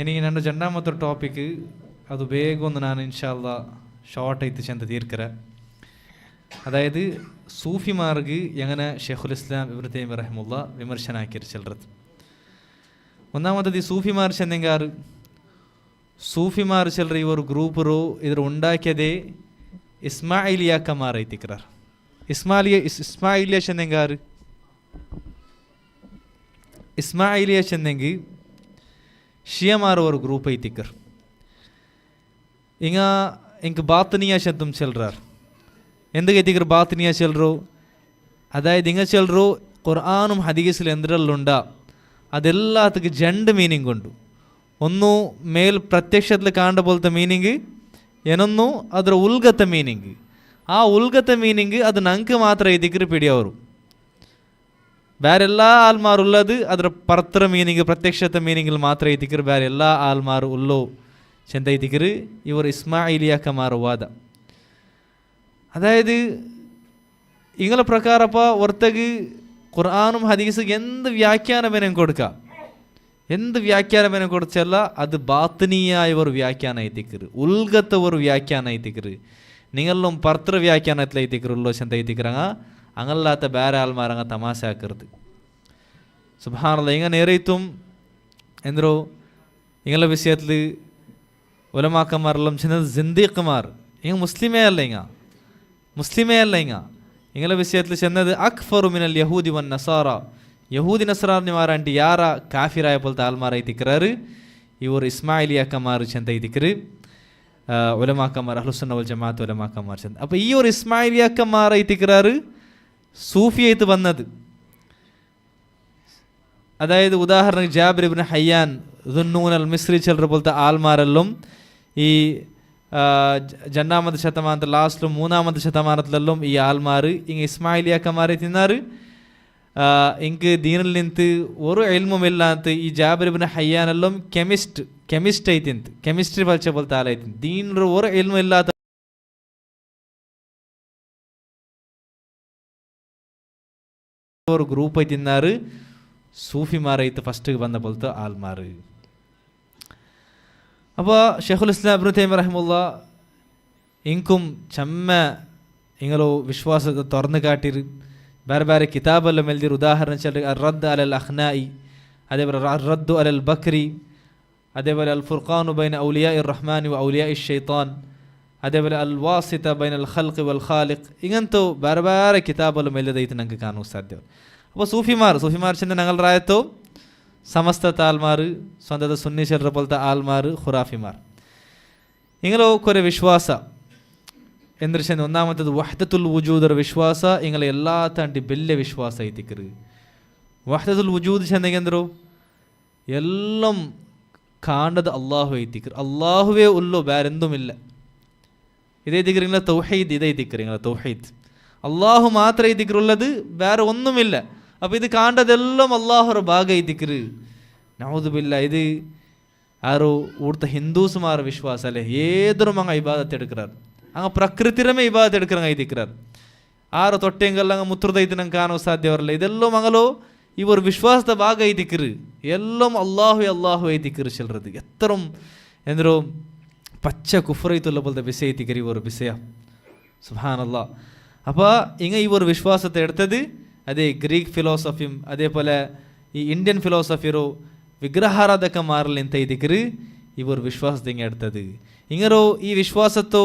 ഇനി ನನ್ನ രണ്ടാമത്തെ ടോപ്പിക്ക് അത് വേഗം ഒന്ന് ഞാൻ ഇൻഷാ അല്ലാ ഷോർട്ടായിട്ട് ചെന്ന് തീർക്കറ. അതായത് സൂഫിമാർക്ക് എങ്ങനെ ഷെയ്ഖുൽ ഇസ്ലാം ഇബ്നു തൈമിയ്യ റഹിമഹുല്ലാ വിമർശനാക്കിയത് ചിലത്. ഒന്നാമത്തത് ഈ സൂഫിമാർ ചെന്നെങ്കാർ ಸೂಫಿಮಾರ್ ಚಿಲ್ಲರೆ ಇವರು ಗ್ರೂಪರು ಇದ್ರ ಉಂಡಾಕ್ಯದೇ ಇಸ್ಮಾಯಿಲಿಯಾಕಮಾರ್ ಐತಿಕ್ರಾರ್. ಇಸ್ಮಾಯಿಲಿಯ ಚೆಂದೆಂಗಾರು ಇಸ್ಮಾಯಿಲಿಯ ಚೆಂದೆಂಗಿ ಶಿಯಮಾರ್ ಅವರು ಗ್ರೂಪ್ ಐತಿಕ್ಕರ್. ಇಂಕ ಬಾತನಿಯಾ ಶಬ್ದಂ ಚೆಲ್ರಾರ್. എന്തൊക്കെ എത്തിക്കർ ബാത്തിനിയ ചെല്ലറോ? അതായത് ഇങ്ങ ചെല്ലറോ ഖുർആനും ഹദീസിലും എന്തെല്ലാം അതെല്ലാത്തക്ക് രണ്ട് മീനിങ് കൊണ്ടു. ಒಂದು ಮೇಲ್ ಪ್ರತ್ಯಕ್ಷದಲ್ಲಿ ಕಾಂಡ ಬೋಲ್ತ ಮೀನಿಂಗ್ ಏನೊಂದು ಅದರ ಉಲ್ಗತ ಮೀನಿಂಗ್. ಆ ಉಲ್ಗತ ಮೀನಿಂಗ್ ಅದು ನಂಗೆ ಮಾತ್ರ ಇದಕ್ಕೆ ಪಿಡಿಯವರು ಬೇರೆಲ್ಲ ಆಲ್ಮಾರು ಉಳ್ಳದು ಅದರ ಪರ್ತರ ಮೀನಿಂಗ್ ಪ್ರತ್ಯಕ್ಷತೆ ಮೀನಿಂಗ್ ಮಾತ್ರ ಇದಕ್ಕೆ ಬೇರೆ ಎಲ್ಲ ಆಲ್ಮಾರು ಉಳ್ಳೋ ಚೆಂದ ಇದಕ್ಕೆ ಇವರು ഇസ്മായിലിയാക്കമാർ വാദ. അതായത് ഇങ്ങളെ പ്രകാരപ്പ ഒർത്തക്ക് ഖുർആനും ഹദീസും എന്ത് വ്യാഖ്യാനം കൊടുക്കാം, എന്ത് വ്യാഖ്യാനം കൊടുച്ചല്ല അത് ബാത്തിനിയായ ഒരു വ്യാഖ്യാനം എത്തിക്കറ്, ഉൽഗത്ത ഒരു വ്യാഖ്യാനം എത്തിക്കറ്. നിങ്ങളിലും പർത്തൃ വ്യാഖ്യാനത്തിൽ എത്തിക്കറുള്ളൂ ചെന്ത എത്തിക്കറങ്ങ അങ്ങല്ലാത്ത ಬೇರೆ ആൾമാരങ്ങ തമാശ ആക്കരുത്. സുബ്ഹാനല്ലാഹ്. ഇങ്ങനെ നേരെത്തും എന്തൊരു ഇങ്ങളെ വിഷയത്തിൽ ഉലമാക്കന്മാരെല്ലാം ചെന്നത് സിന്ദീഖ്മാർ, ഇങ്ങ മുസ്ലിമേ അല്ല ഇങ്ങളെ വിഷയത്തിൽ ചെന്നത് അക്ഫറു മിനൽ യഹൂദി വൻ നസാറ, യഹൂദി നസ്രാനിമാരാണ്ട് ಯಾರ ಕಾಫಿರಾಯ പോലത്തെ ആൾമാരായിത്തിക്കറാറ് ഇവർ ഇസ്മായിലിയാക്കന്മാർ ചെന്തയിത്തിക്കറ് ഉലമാക്കന്മാർ അഹ്ലുസുന്ന വൽ ജമാഅത്ത് ഉലമാക്കന്മാർ ചെന്ത. അപ്പോൾ ഈ ഒരു ഇസ്മായിലിയാക്കന്മാരായിത്തിക്കറാറ് സൂഫിയായിട്ട് വന്നത്. അതായത് ഉദാഹരണത്തിന് ജാബിർ ഇബ്നു ഹയ്യാൻ, ദുന്നൂൻ അൽ മിസ്രി ചിലർ പോലത്തെ ആൾമാരെല്ലാം ഈ ജന്നാമത്തെ ശതമാനത്തിൽ ലാസ്റ്റിലും 3-ാമത്തെ ശതമാനത്തിലെല്ലാം ഈ ആൾമാർ ഇങ്ങ് ഇസ്മായിലിയാക്കന്മാരെ തിന്നാറ്. എനിക്ക് ദീനിൽ നിന്ന് ഒരു എൽമുമില്ലാത്ത ഈ ജാബിർ ഇബ്നു ഹയ്യാനെല്ലാം കെമിസ്റ്റ് ആയിത്തിന്ത്, കെമിസ്ട്രി പഠിച്ച പോലത്തെ ആളായിത്തിന്ത്. ദീനിൽ ഒരു എൽമില്ലാത്ത ഒരു ഗ്രൂപ്പായി തിന്നാറ് സൂഫിമാരായിട്ട് ഫസ്റ്റ് വന്ന പോലത്തെ ആൾമാർ. അപ്പോൾ ഷെയ്ഖുൽ ഇസ്ലാം ഇബ്നു തൈമിയ്യ റഹിമഹുല്ല ഇങ്കും ചമ്മ ഇങ്ങളോ വിശ്വാസത്തെ തുറന്നു കാട്ടിര് ಬೇರೆ ಬೇರೆ ಕಿತಾಬೆಲ್ಲ ಮೆಲ್ದಿರು. ಉದಾಹರಣೆ ಚಲ್ರಿ ಅರ್ರದ್ ಅಲಲ್ ಅಖ್ನಾಯಿ, അതേപോലെ അർറദ്ദു അലൽ ബക്രി, അതേപോലെ അൽ ഫുർഖാനു ബൈന ഔലിയാ ഇർ റഹ്മാനി വ ഔലിയാ ഇ ഷൈത്താൻ, അതേപോലെ അൽ വാസിത ബൈന അൽ ഖൽഖ് വൽ ഖാലിഖ്. ഇങ്ങനത്തെ ಬೇರೆ ಬೇರೆ ಕಿತಾಬೆಲ್ಲ ಮೆಲ್ದೈತೆ ನಂಗೆ ಕಾಣುವ ಸಾಧ್ಯ. അപ്പോൾ സൂഫിമാർ ചെന്ന് ഞങ്ങളുടെ രായത്തോ സമസ്ത ആൽമാർ, സ്വന്തത സുന്നി ചെല്ലറ പോലത്തെ ആൽമാർ, ഖുറാഫിമാർ. ഇങ്ങളോ കുറേ വിശ്വാಸ ಎಂದ್ರೆ ಚೆಂದ. ഒന്നാമത്തത് വഹ്ദത്തുൽ വുജൂദർ ವಿಶ್ವಾಸ. ಇಂಗಲ ಎಲ್ಲ ತಂಟಿ ಬೆಲ್ಲೆ ವಿಶ್ವಾಸ ಐತಿಕ್ರಿ. ವಹ್ದത്തുൽ വുജൂദ് ಚೆಂದಗೆಂದರು എല്ലാം കാണുന്നത് അള്ളാഹു ಐತಿಕ್ರಿ. അള്ളാഹുവേ ഉള്ളൂ, വേറെന്തുമില്ല. ഇതൈതിക്രി നിങ്ങളെ തൗഹീദ്, ഇതൈതിക്രി നിങ്ങളെ തൗഹീദ്. അള്ളാഹു മാത്രം ಐತಿಕ್ರುള്ളത്, വേറെ ഒന്നുമില്ല. അപ്പോൾ ഇത് കാണുന്നതെല്ലാം അള്ളാഹുರ ಭಾಗ ಐತಿಕ್ರಿ. നഊദുബില്ല. ഇത് ആരോ ಊಡ್ತ ಹಿಂದೂಸ್ಮಾರ ವಿಶ್ವಾಸ ಅಲ್ಲೇ ಏದರು ಮಂಗ ಇಬಾದತ್ ಎಡ್ಕ್ರಾರ್, ಹಂಗೆ ಪ್ರಕೃತಿರಮೇ ಇಬಾದತ್ ಎಡ್ಕ್ರಂಗೆ ಐತಿಕ್ರಾರ್. ಆರು ತೊಟ್ಟೆಂಗಲ್ಲ ಹಂಗೆ ಮುತ್ರದೈತಿ ನಂಗೆ ಕಾಣೋ ಸಾಧ್ಯವರಲ್ಲ. ಇದೆಲ್ಲೋ ಮಂಗಲೋ ಇವರು ವಿಶ್ವಾಸದ ಭಾಗ ಐತಿಕ್ರು. എല്ലാം അള്ളാഹു ಐತಿಕ್ರು ചെല്ലത്. എത്രയും എന്തൊരു പച്ച കുഫ്രൈത്തുള്ള പോലത്തെ വിഷയ ಐತಿಕ್ರಿ ഇവർ വിഷയ. സുബ്ഹാനല്ലാഹ്. അപ്പോൾ ഇങ്ങനെ ഇവർ വിശ്വാസത്തെ എടുത്തത് അതേ ഗ്രീക്ക് ഫിലോസഫിയും അതേപോലെ ഈ ഇന്ത്യൻ ഫിലോസഫിയರೋ ವಿಗ್ರಹಾರಾಧಕಮಾರಲಿ ಅಂತ ಐತಿಕ್ರು ಇವರು ವಿಶ್ವಾಸದಂಗೆ എടുത്തത്. ഇങ്ങനോ ഈ വിശ്വാസത്തോ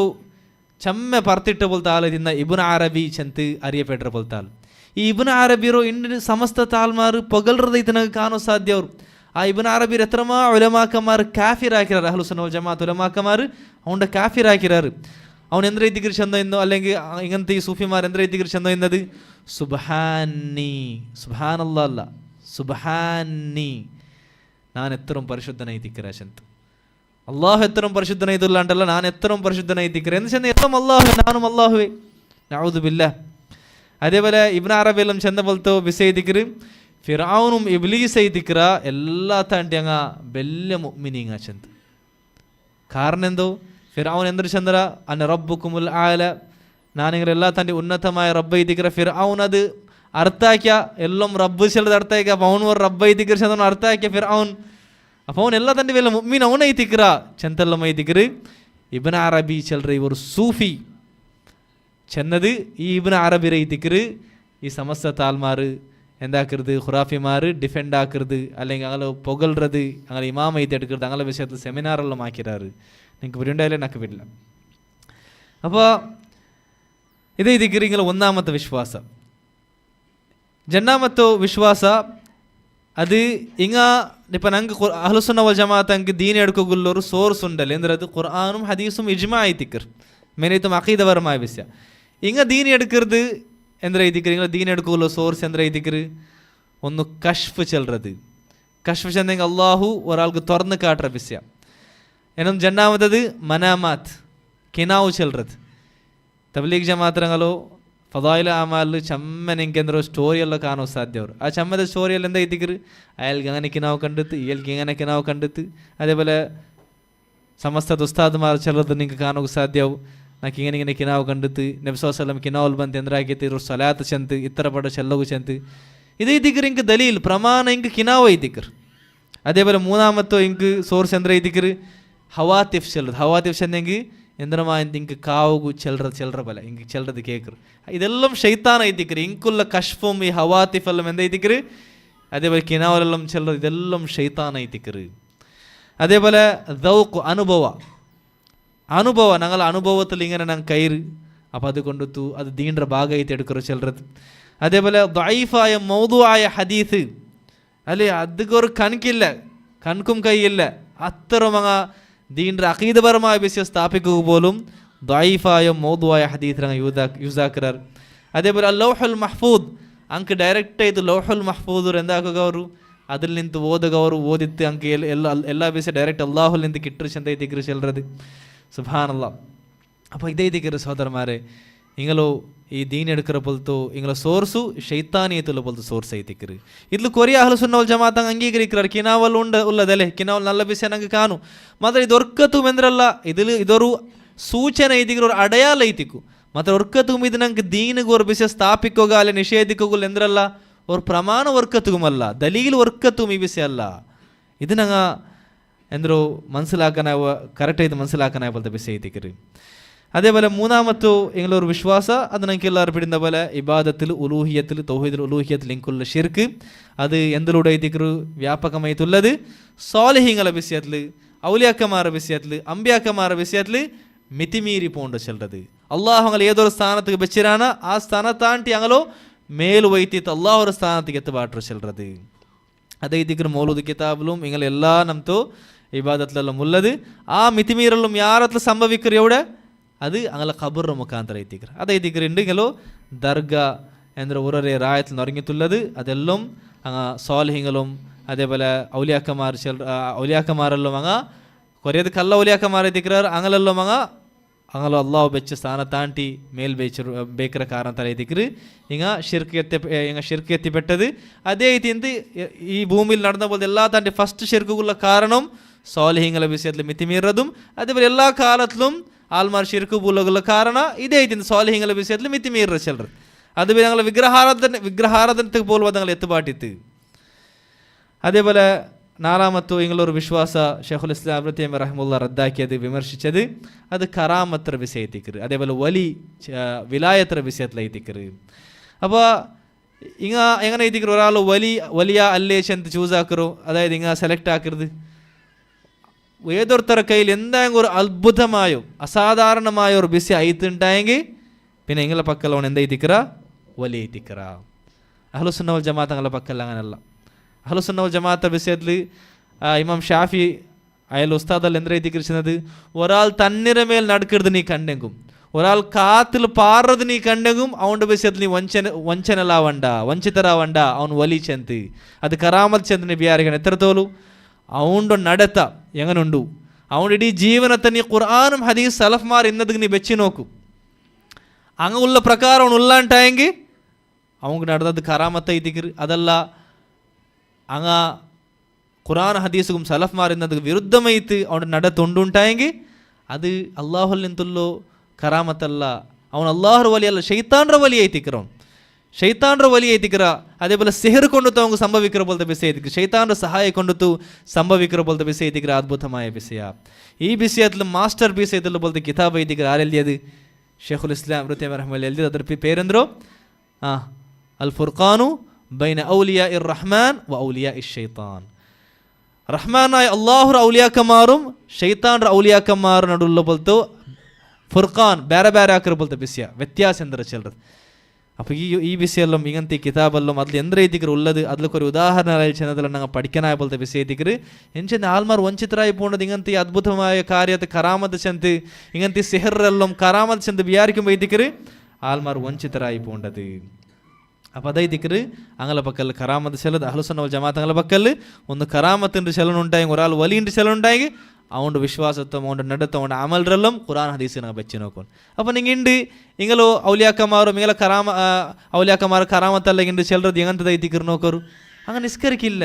ചമ്മ പറത്തിട്ട പോലത്തെ ആളതിന്ന ഇബ്നു അറബി ചെന്ത് അറിയപ്പെട്ട പോലത്തെ ആൾ. ഈ ഇബ്നു അറബിರೋ ಇಂಡಿಯನ್ ಸಮಸ್ತ ತಾಲ್ಮಾರು ಪೊಗಲ್ರದೈತೆ ನನಗೆ ಕಾಣೋ ಸಾಧ್ಯ. ಅವರು ಆ ಇಬ್ನു ಅರಬಿ ಎತ್ರಮಾ ಉಲಮಾಕಮಾರು ಕಾಫಿರ್ ಹಾಕಿರಾರು. ಅಹ್ಲು ಸುನ್ನ ವಲ್ ಜಮಾಅತ್ ಉಲಮಾಕಮಾರು ಅವನ ಕಾಫಿರ್ ಹಾಕಿರಾರು. ಅವನು ಎಂದ್ರ ಐತಿಕ್ರು ಚಂದ ಇನ್ನು അല്ലെങ്കിൽ ഇങ്ങനത്തെ ഈ സൂഫിമാർ ಎಂದ್ರ ಐತಿಕ್ರು ಚಂದ ഇന്നത് സുബ്ഹാനി, സുബ്ഹാനല്ലാഹ് അല്ല, സുബ്ഹാനി, ನಾನು ಎತ್ತರಂ ಪರಿಶುದ್ಧನೈತಿಕ್ಕಿರ ಚಂತ. ಅಲ್ಲಾಹು ಎತ್ತರಂ ಪರಿಶುದ್ಧನೈತಿಲ್ಲ ಅಂತಲ್ಲ, ನಾನು ಎತ್ತರಂ ಪರಿಶುದ್ಧನೈತಿಕ್ಕಿರ ಎಂದು ಚಂದ. ಎತ್ತಂ ಅಲ್ಲಾಹು, ನಾನು ಅಲ್ಲಾಹುವೆ, ನೌದು ಬಿಲ್ಲಾ. അതേപോലെ ഇബ്നു അറബി എല്ലാം ചെന്ന പോലത്തെ വിസൈതിക്ര് ഫിറഔനും ഇബ്ലീസ് ಐತಿಕ್ರ ಎಲ್ಲ ತಾಂಟಿ ಹಂಗ ಬೆಲ್ಲ ಮುഅ್ಮಿನೀಂಗ ಚಂದ. ಕಾರಣ എന്തോ ഫിറഔൻ എന്തൊരു ചന്ദ്ര അന്ന റബ്ബുക്കുമുൽ ആല, നാനിങ്ങരെಲ್ಲ ತಾಂಟಿ ಉನ್ನತമായ റബ്ബ് ಐತಿಕ್ರ. ഫിറഔൻ അത് ಅರ್ಥಾಕ್ಯ എല്ലാം റബ്ബ് ചെല്ലത് ಅರ್ಥಾಕ್ಯ. അപ്പോൾ ಅವನು റബ്ബ് ಐತಿಕ್ರ ಚಂದ ಅರ್ಥಾಕ್ಯ ಫಿರಔನ್. അപ്പോൾ ಅವನು ಎಲ್ಲ ತಂಡಿ ವೆಲ್ಲ ಮುಅ್ಮಿನ್ ಅವನು ಐತಿಕ್ರ ಚಂತೆಲ್ಲ ಐತಿಕ್ರು. ഇബ്നു അറബി ചെല്ലற ಇವರು സൂഫി ചെന്നത് ഈ ഇബ്നു അറബി ಐತಿಕ್ರು. ഈ സമസ്ത താൽമാർ എന്താക്കരുത്, ഖുറാഫിമാർ ഡിഫെൻഡ് ആക്കരുത്, അല്ലെങ്കിൽ അങ്ങനെ പൊകൽறது, അങ്ങനെ ഇമാം ಐತೆ എടുക്കരുത്, അങ്ങനെ വിഷയത്തിൽ സെമിനാറെല്ലാം ആക്കിരാറ്. നിങ്ങൾക്ക് വരുണ്ടായാലേ നക്ക് വരില്ല. അപ്പോൾ ഇത് ಐತಿಕ್ರು ഇങ്ങനെ ഒന്നാമത്തെ വിശ്വാസം. രണ്ടാമത്തെ വിശ്വാಸ ಅದು ಹಿಂಗ ಇಪ್ಪ ನಂಗೆ ಅಹ್ಲು ಸುನ್ನ ವಲ್ ಜಮಾಅತ್ ಅಂಗೆ ದೀನ್ ಎಡ್ಕೋಗುಲ್ಲೋರು ಸೋರ್ಸ್ ಉಂಡಲ್ಲ ಅಂದ್ರೆ ಅದು ഖുർആനും ഹദീസും ഇജ്മാ ಐತಿಕ್ರು. ಮೇನೈತು ಅಕೀದಪರമായ ವಿಷಯ. ಹಿಂಗ ದೀನ್ എടുക്കരുത് ಎಂದ್ರೆ ಐತಿಕ್ರು. ಹಿಂಗ ದೀನ್ എടുക്കുള്ള സോർസ് ಎಂದ್ರೆ ಐತಿಕ್ರು ഒന്ന് കശ്ഫ് ചെല്ലறது. കശ്ഫ് ചെന്നെങ്കിൽ അള്ളാഹു ഒരാൾക്ക് തുറന്ന് കാട്ടുற വിഷയം. ಇನ್ನೊಂದು രണ്ടാമത്തത് മനാമാത്ത്, കിനാവ് ചെല്ലறது. തബ്ലീഗ് ജമാഅത്തരങ്ങളോ ഫദായില അമാലിൽ ചമ്മൻ എനിക്കെന്തോ സ്റ്റോറിയെല്ലാം കാണാൻ സാധ്യ. അവർ ആ ചമ്മದ സ്റ്റോറിയെല്ലാം എന്താ ಐತಿಕ್ರು, അയാൾക്ക് അങ്ങനെ കിനാവ് കണ്ടെത്ത്, ഇയാൾക്ക് ഇങ്ങനെ കിനാവ് കണ്ടെത്ത്. അതേപോലെ സമസ്ത ഉസ്താദ്മാർ ചെല്ലത് നിങ്ങൾക്ക് കാണുക സാധ്യവും. నాకు ഇങ്ങനെ കിനാവ് കണ്ടെത്ത് നബി സല്ലല്ലാഹു അലൈഹി വസല്ലം കിനാവുൽ ಬಂದು ಎಂದ್ರಾಗೈತಿ ಇರೋ ಸಲಾತ್ ಚಂತ ಇತರ ಪಡ ಚೆಲ್ಲಗು ಚಂತ. ಇದು ಐತಿಕ್ರು ಇಂಕ ದಲೀಲ್ ಪ್ರಮಾಣ ಇಂಕ ಕಿನಾವ್ ಐತಿಕ್ರು. അതേപോലെ മൂന്നാമത്തോ ಇಂಕ സോർസ് ಎಂದ್ರ ಐತಿಕ್ರು ഹവാത്തിഫ് ചെല്ലത്. ഹവാത്തിഫ് ചെന്നെങ്കിൽ ಎಂದ್ರಮ ಇಂಕ ಕಾವುಗು ಚೆಲ್ರ ಬಲ ಇಂಕ ಚೆಲ್றது ಕೇಕ್ರು. ಇದೆಲ್ಲಂ ಶೈತಾನ್ ಐತಿಕ್ರು. ಇಂಕುಲ್ಲ ಕಶ್ಫುಂ ಈ ಹವಾತಿಫ್ ಎല്ലാം ಎಂದ ಐತಿಕ್ರು. അതേപോലെ കിനാവലെല്ലാം ചെല്ലത് ഇതെല്ലാം ഷൈത്താൻ ಐತಿಕ್ರು. അതേപോലെ ദൗഖ് അനുഭവ, அனுபவம் ഞങ്ങൾ അനുഭവത്തിൽ ഇങ്ങനെ ഞങ്ങൾ കയറി അപ്പോൾ അത് കൊണ്ടുത്തു അത് ദീൻ്റെ ഭാഗമായിട്ട് എടുക്കുക ചെല്ലത്. അതേപോലെ ദഈഫായ മൗദൂആയ ഹദീസ് അല്ലേ അതൊരു കണക്കില്ല, കണക്കും കൈയില്ല. അത്തരം ദീൻ്റെ അഖീദപരമായ വിഷയം സ്ഥാപിക്കുക പോലും ദഈഫായ മൗദൂആയ ഹദീസ് യൂസാക്കറാർ. അതേപോലെ ലൗഹുൽ മഹ്ഫൂദ് ಅಂಕ ಡೈರೆಕ್ಟ್ ಆಯಿತು ಲೌಹುಲ್ ಮಹ್ಫೂದ್ ಎಂದಾക്കുക ಅವರು അതിൽ നിന്ന് ಓದುಗ ಅವರು ಓದಿತ್ತು ಅಂಕ ಎಲ್ಲ ವಿಷಯ ಡೈರೆಕ್ಟ್ ಅಲ್ಲಾಹುಲ್ ನಿಂತು കിട്ടു ചെന്ത ഇതിക്കറ് ചെല്ലത്. സുബ്ഹാനല്ലാഹ്. അപ്പോൾ ഇതേ ഇതിക്കറ് സഹോദരന്മാരെ നിങ്ങളോ ഈ ദീൻ എടുக்கிற പൊലത്തോ നിങ്ങളെ സോർസു ಶೈತಾನಿಯತುಲ್ಲ പൊലത്ത് സോർസ് ಐತಿಕ್ಕರು. ಇದ್ಲು ಕೊರಿಯ ಅಹ್ಲು ಸುನ್ನ ವಲ್ ಜಮಾತ್ ಅಂಗೀಕರಿಕ್கிறார். ಕಿನಾವಲ್ ಉಳ್ಳದಲೆ ಕಿನಾವಲ್ നല്ല ವಿಷಯ ನಂಗೆ ಕಾನು ಮಾತ್ರ ಇದು ಒರ್ಕತು ಎಂದ್ರಲ್ಲ, ಇದೊರು ಸೂಚನೆ ಐತಿಕ್ಕರು, ഒരു അടയാളം ಐತಿಕ್ಕು. ಮತ್ತು ಒರ್ಕത്തും ಇದು ನಂಗೆ ದೀನಿಗೆ ഒരു ವಿಷಯ ಸ್ಥಾಪಿಕೋಗ ಅಲ್ಲ ನಿಷೇಧಿಕೋಗಲ್ಲ ಎಂದ್ರಲ್ಲ, ഒരു ಪ್ರಮಾಣ ಒರ್ಕത്തുമല്ല, ദലീൽ ಒರ್ಕത്തും ഈ വിഷയ അല്ല. ഇത് ഞങ്ങൾ എന്തോ മനസ്സിലാക്കാനായ കറക്റ്റായിട്ട് മനസ്സിലാക്കാനായ പോലത്തെ വിഷയം ಐತಿಕ್ಕರು. അതേപോലെ മൂന്നാമത്തോ നിങ്ങളൊരു വിശ്വാസ അത് ഞങ്ങൾക്ക് എല്ലാവരും പിടിന്ന പോലെ ഇബാദത്തിൽ ഉലൂഹിയത്തിൽ തൗഹീദുൽ ഉലൂഹിയത്തിൽ ലിങ്കുള്ള ഷിർക്ക് അത് എന്തിലൂടെ ಐತಿಕ್ಕರು വ്യാപകമായിട്ടുള്ളത് സാലിഹീങ്ങളെ വിഷയത്തിൽ ഔലിയാക്കന്മാരുടെ വിഷയത്തിൽ അമ്പിയാക്കന്മാരുടെ വിഷയത്തിൽ മിതിമീരി പോണ്ട് ചെല്ലത്. അള്ളാഹു ഞങ്ങൾ ഏതൊരു സ്ഥാനത്തേക്ക് വെച്ചിരാണ് ആ സ്ഥാനത്താണ്ടി ഞങ്ങളോ മേല് വൈത്തിട്ട് അള്ളാഹു ഒരു സ്ഥാനത്തേക്ക് എത്തുപാട്ട് ചെല്ലത്. അതേ ഇതിക്കറ് മൗലൂദ് കിതാബിലും നിങ്ങളെല്ലാ നംതോ ഇബാദത്തിലെല്ലാം ഉള്ളത് ആ മിതിമീറെല്ലാം യാറത്തിൽ സംഭവിക്കറ് എവിടെ അത് അങ്ങനെ ഖബറിന്റെ മുഖാന്തരം ಐತಿಕ್ಕರು. അത് ಐತಿಕ್ಕರು ഉണ്ടെങ്കിലോ ദർഗ എന്തൊരു ഓരോ റായത്തിൽ നിറങ്ങിയിട്ടുള്ളത് അതെല്ലാം സ്വാലിഹീങ്ങളും അതേപോലെ ഔലിയാക്കന്മാരെല്ലാം കുറേത് കള്ള ഔലിയാക്കന്മാർ ಐತಿಕ್ಕರು അങ്ങനെല്ലാം അങ്ങനെ അള്ളാഹു വെച്ച സ്ഥാനത്താണ്ടി മേൽ ಬೇಕರ ಕಾರಣത്താൽ ಐತಿಕ್ಕರು ഷിർക്ക് എത്തിപ്പെട്ടത്. അതേ ഇത് ഈ ഭൂമിയിൽ നടന്ന പോലെ എല്ലാ താണ്ടി ഫസ്റ്റ് ഷിർക്കുള്ള കാരണം സ്വാലിഹീങ്ങളെ വിഷയത്തിൽ മിതിമീറതും അതേപോലെ എല്ലാ കാലത്തിലും ആൽമാർ ഷിർക്ക് പൂലുള്ള കാരണം ഇതേ സ്വാലിഹീങ്ങളെ വിഷയത്തിൽ മിതിമീറ ചെല്ലറ്. അത് ഞങ്ങൾ വിഗ്രഹാരാധനത്തേക്ക് പോലും അത് ഞങ്ങൾ എത്തുപാട്ടിത്ത്. അതേപോലെ നാലാമത്തോ നിങ്ങളൊരു വിശ്വാസ ഷെയ്ഖുൽ ഇസ്ലാം ഇബ്നു തൈമിയ്യ റഹിമഹുല്ലാഹ് റദ്ദാക്കിയത് വിമർശിച്ചത് അത് കറാമത്ര വിഷയം ಐತಿಕ್ಕರು. അതേപോലെ വിലായത്ര വിഷയത്തിൽ ಐತಿಕ್ಕರು. അപ്പോൾ എങ്ങനെ ಐತಿಕ್ಕರು ഒരാൾ വലിയ അല്ലേശ് എന്ത് ചൂസ് ആക്കറോ അതായത് സെലക്ട് ആക്കരുത്. ഏതൊരുത്തര കയ്യിൽ എന്തെങ്കിലും ഒരു അത്ഭുതമായോ അസാധാരണമായ ഒരു വിഷയം ആയിട്ടുണ്ടായെങ്കിൽ പിന്നെ നിങ്ങളെ പക്കൽ അവൻ എന്താ ಐತಿಕ್ಕರ വലിയ ಐತಿಕ್ಕರ. അഹ്ലു സുന്ന വൽ ജമാഅത്ത് നിങ്ങളെ പക്കൽ അങ്ങനല്ല. അഹ്ലു സുന്ന വൽ ജമാഅത്ത് വിഷയത്തിൽ ഇമാം ഷാഫി അയാൾ ഉസ്താദല്ല എന്താ ಐತಿಕ್ಕರಿಸಿನது ഒരാൾ തന്നിര മേൽ നടക്കരുത് നീ കണ്ടെങ്കും ഒരാൾ കാത്തിൽ പാറുന്നത് നീ കണ്ടെങ്കും അവൻ്റെ വിഷയത്തിൽ നീ ವಂಚತರಾവണ്ട അവൻ വലി ചെന്ത് അത് കറാമത്ത് ചെന്ത് നീ വിചാരിക്കണം. എത്രത്തോളൂ അവൻ്റെ നടത്ത എങ്ങനുണ്ടു അവൻ്റെ ഇടീ ജീവനത്തെ നീ ഖുർആനും ഹദീസ് സലഫ്മാർ ഇന്നതിന് നീ വെച്ച് നോക്കും. അങ്ങ് ഉള്ള പ്രകാരം അവൻ ഉള്ളാണ്ടായെങ്കിൽ അവർക്ക് നടന്നത് കറാമത്ത് ಐತಿಕ್ಕರು. അതല്ല അങ്ങ ഖുർആൻ ഹദീസും സലഫ്മാർ ഇന്നതിന് വിരുദ്ധമായിട്ട് അവൻ്റെ നടത്തുണ്ടായെങ്കിൽ അത് അള്ളാഹുൽ നിന്തുള്ളോ കറാമത്തല്ല, അവൻ അള്ളാഹുർ വലിയല്ല ഷെയ്ത്താൻ്റെ വലിയ ಐತಿಕ್ಕರು. ഷെയ്ത്താൻ്റെ വലിയ ಐತಿಕ್ಕರ. അതേപോലെ സിഹർ കൊണ്ടുത്തു അവർക്ക് സംഭവിക്കുന്ന പോലത്തെ വിഷയം ಐತಿಕ್ಕರು. ഷെയ്ത്താൻ്റെ സഹായം കൊണ്ടുത്തു സംഭവിക്കുന്ന പോലത്തെ വിഷയം ಐತಿಕ್ಕರು. അത്ഭുതമായ വിഷയ ഈ വിഷയത്തിൽ മാസ്റ്റർ പീസ് ചെയ്തുള്ള പോലത്തെ കിതാബ് ಐತಿಕ್ಕರು. ആരെഴുതിയത്? ഷെയ്ഖുൽ ഇസ്ലാം ഇബ്നു തൈമിയ്യ റഹിമഹുല്ലാഹ് എഴുതിയത്. അതൊരു പേരെന്തോ അൽ ഫുർഖാനു ബൈന ഔലിയാ ഇർ റഹ്മാൻ വ ഔലിയാ ഇഷ് ഷൈത്താൻ. റഹ്മാനായ അള്ളാഹുർ ഔലിയാക്കന്മാരും ഷെയ്ത്താൻ്റെ ഔലിയാക്കന്മാരും നടുള്ള പോലത്തെ ഫുർഖാൻ ಬೇರೆ ಬೇರೆ ಹಾಕಿರೋ പോലത്തെ ವಿಷಯ ವ್ಯತ್ಯಾಸ ಎಂದರೆ ಚೆಲ್ಲದು. അപ്പോൾ ഈ വിഷയമെല്ലാം ഇങ്ങനത്തെ കിതാബെല്ലാം അതിൽ എന്ത് ಐತಿಕ್ಕರು ഉള്ളത് അതിലൊക്കെ ഒരു ഉദാഹരണ ചെന്നതെല്ലാം ഞങ്ങൾ പഠിക്കാനായ പോലത്തെ വിഷയം ಐತಿಕ್ಕರು. എന്നുവെച്ചാൽ ആൾമാർ വഞ്ചിതരായി പോകുന്നത് ഇങ്ങനത്തെ അത്ഭുതമായ കാര്യത്തെ കറാമത്ത് ചെന്ത് ഇങ്ങനത്തെ സിഹറെല്ലാം കറാമത്ത് ചെന്ത് വിചാരിക്കുമ്പോൾ ಐತಿಕ್ಕರು ആൾമാർ വഞ്ചിതരായി പോകേണ്ടത്. അപ്പോൾ അത് ಐತಿಕ್ಕರು അങ്ങനെ പക്കൽ കറാമത്ത് ചെല്ലത് അഹ്ലു സുന്ന വൽ ജമാഅത്ത് അങ്ങനെ പക്കൽ ഒന്ന് കറാമത്തിൻ്റെ ചെലനുണ്ടായെങ്കിൽ ഒരാൾ വലിയ ചെലനുണ്ടായെങ്കിൽ അവൻ്റെ വിശ്വാസത്വം അവൻ്റെ നടത്തം അവൻ്റെ അമലരെല്ലാം ഖുർആൻ ഹദീസിനെ വെച്ച് നോക്കും. അപ്പോൾ നിങ്ങൾ നിങ്ങളോ ഔലിയാക്കന്മാരോ നിങ്ങളെ ഔലിയാക്കന്മാർ കറാമത്തല്ല ഇങ്ങനെ ചെല്ലത് എങ്ങനത്തെ ಐತಿಕ್ಕರು നോക്കರು. അങ്ങനെ നിസ്കരിക്കില്ല,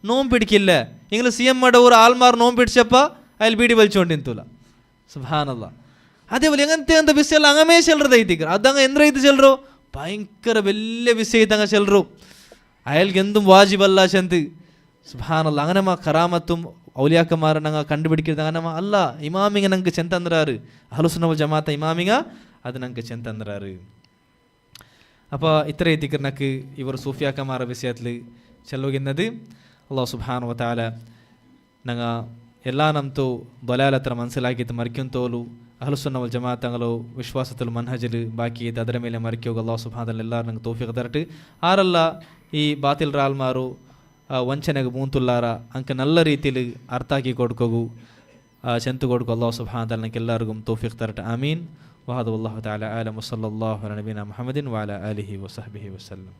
നോമ്പ് പിടിക്കില്ല. നിങ്ങൾ CM ഒരു ആൾമാർ നോമ്പ് പിടിച്ചപ്പോൾ അയാൾ ബീഡി വലിച്ചുകൊണ്ട് നിന്നില്ല. സുബ്ഹാനല്ലാഹ്. അതേപോലെ എങ്ങനത്തെ വിഷയം അങ്ങമേ ചെല്ലത് ಐತಿಕ್ಕರು. അതങ്ങ് എന്ത് ചെല്ലറോ ഭയങ്കര വലിയ വിഷയത്ത് അങ്ങ് ചെല്ലറോ അയാൾക്ക് എന്തും വാജിബല്ല ചെന്ത്. സുബ്ഹാനല്ലാഹ്. അങ്ങനെ കറാമത്തും ഔലിയാക്കന്മാരെ ഞങ്ങൾ കണ്ടുപിടിക്കുന്നത് അങ്ങനെ അല്ല. ഇമാമിങ്ങ ഞങ്ങൾക്ക് ചെന്തന്ത്രാറ് അഹ്ലു സുന്ന വൽ ജമാഅത്ത് ഇമാമിങ്ങ അത് ഞങ്ങൾക്ക് ചെന്തന്ത്രാറ്. അപ്പോൾ ഇത്ര ಐತಿಕ್ಕರು ഞങ്ങൾക്ക് ഇവർ സൂഫിയാക്കന്മാരുടെ വിഷയത്തിൽ ചെല്ലുന്നത്. അല്ലാഹു സുബ്ഹാനഹു വ തആല ഞങ്ങൾ ಎಲ್ಲ ನಮ್ತು ಬಲಾಲತ್ರ ಮನಸ್ಸಲಾಗಿತ್ತು ಮರ್ಕ್ಯಂತೋಲು ಅಹ್ಲುಸುನ್ನ ವಲ್ ಜಮಾತ್ ತಂಗಲು ವಿಶ್ವಾಸತುಲ್ ಮನ್ಹಜಲ್ ಬಾಕಿ ಇದ್ದು ಅದರ ಮೇಲೆ ಮರ್ಕ್ಯೋಗ ಅಲ್ಲಾಹ್ ಸುಬ್ಹಾನಹು ಎಲ್ಲರೂ ನಂಗೆ ತೌಫೀಕ್ ತರಟು ಆರಲ್ಲ ಈ ಬಾತಿಲ್ ರಾಲ್ಮಾರು ವಂಚನೆಗೆ ಮೂಂತುಲ್ಲಾರ ಅಂಕ ನಲ್ಲ ರೀತಿಲಿ ಅರ್ಥ ಆಕಿ ಕೊಡ್ಕೋಗು ಚೆಂತು ಕೊಡ್ಕೊ ಅಲ್ಲಾಹ್ ಸುಬ್ಹಾನಹು ನಂಗೆ ಎಲ್ಲರಿಗೂ ತೌಫೀಕ್ ತರಟು ಆಮೀನ್. ವಹದ ಅಲ್ಲಾಹು ತಆಲಾ ಅಲಮ್ ಸಲ್ಲಲ್ಲಾಹು ಅಲಾ ನಬಿನಾ ಮುಹಮ್ಮದಿನ್ ವಅಲಾ ಆಲಿಹಿ ವಸಹ್ಬಿಹಿ ವಸಲ್ಲಂ.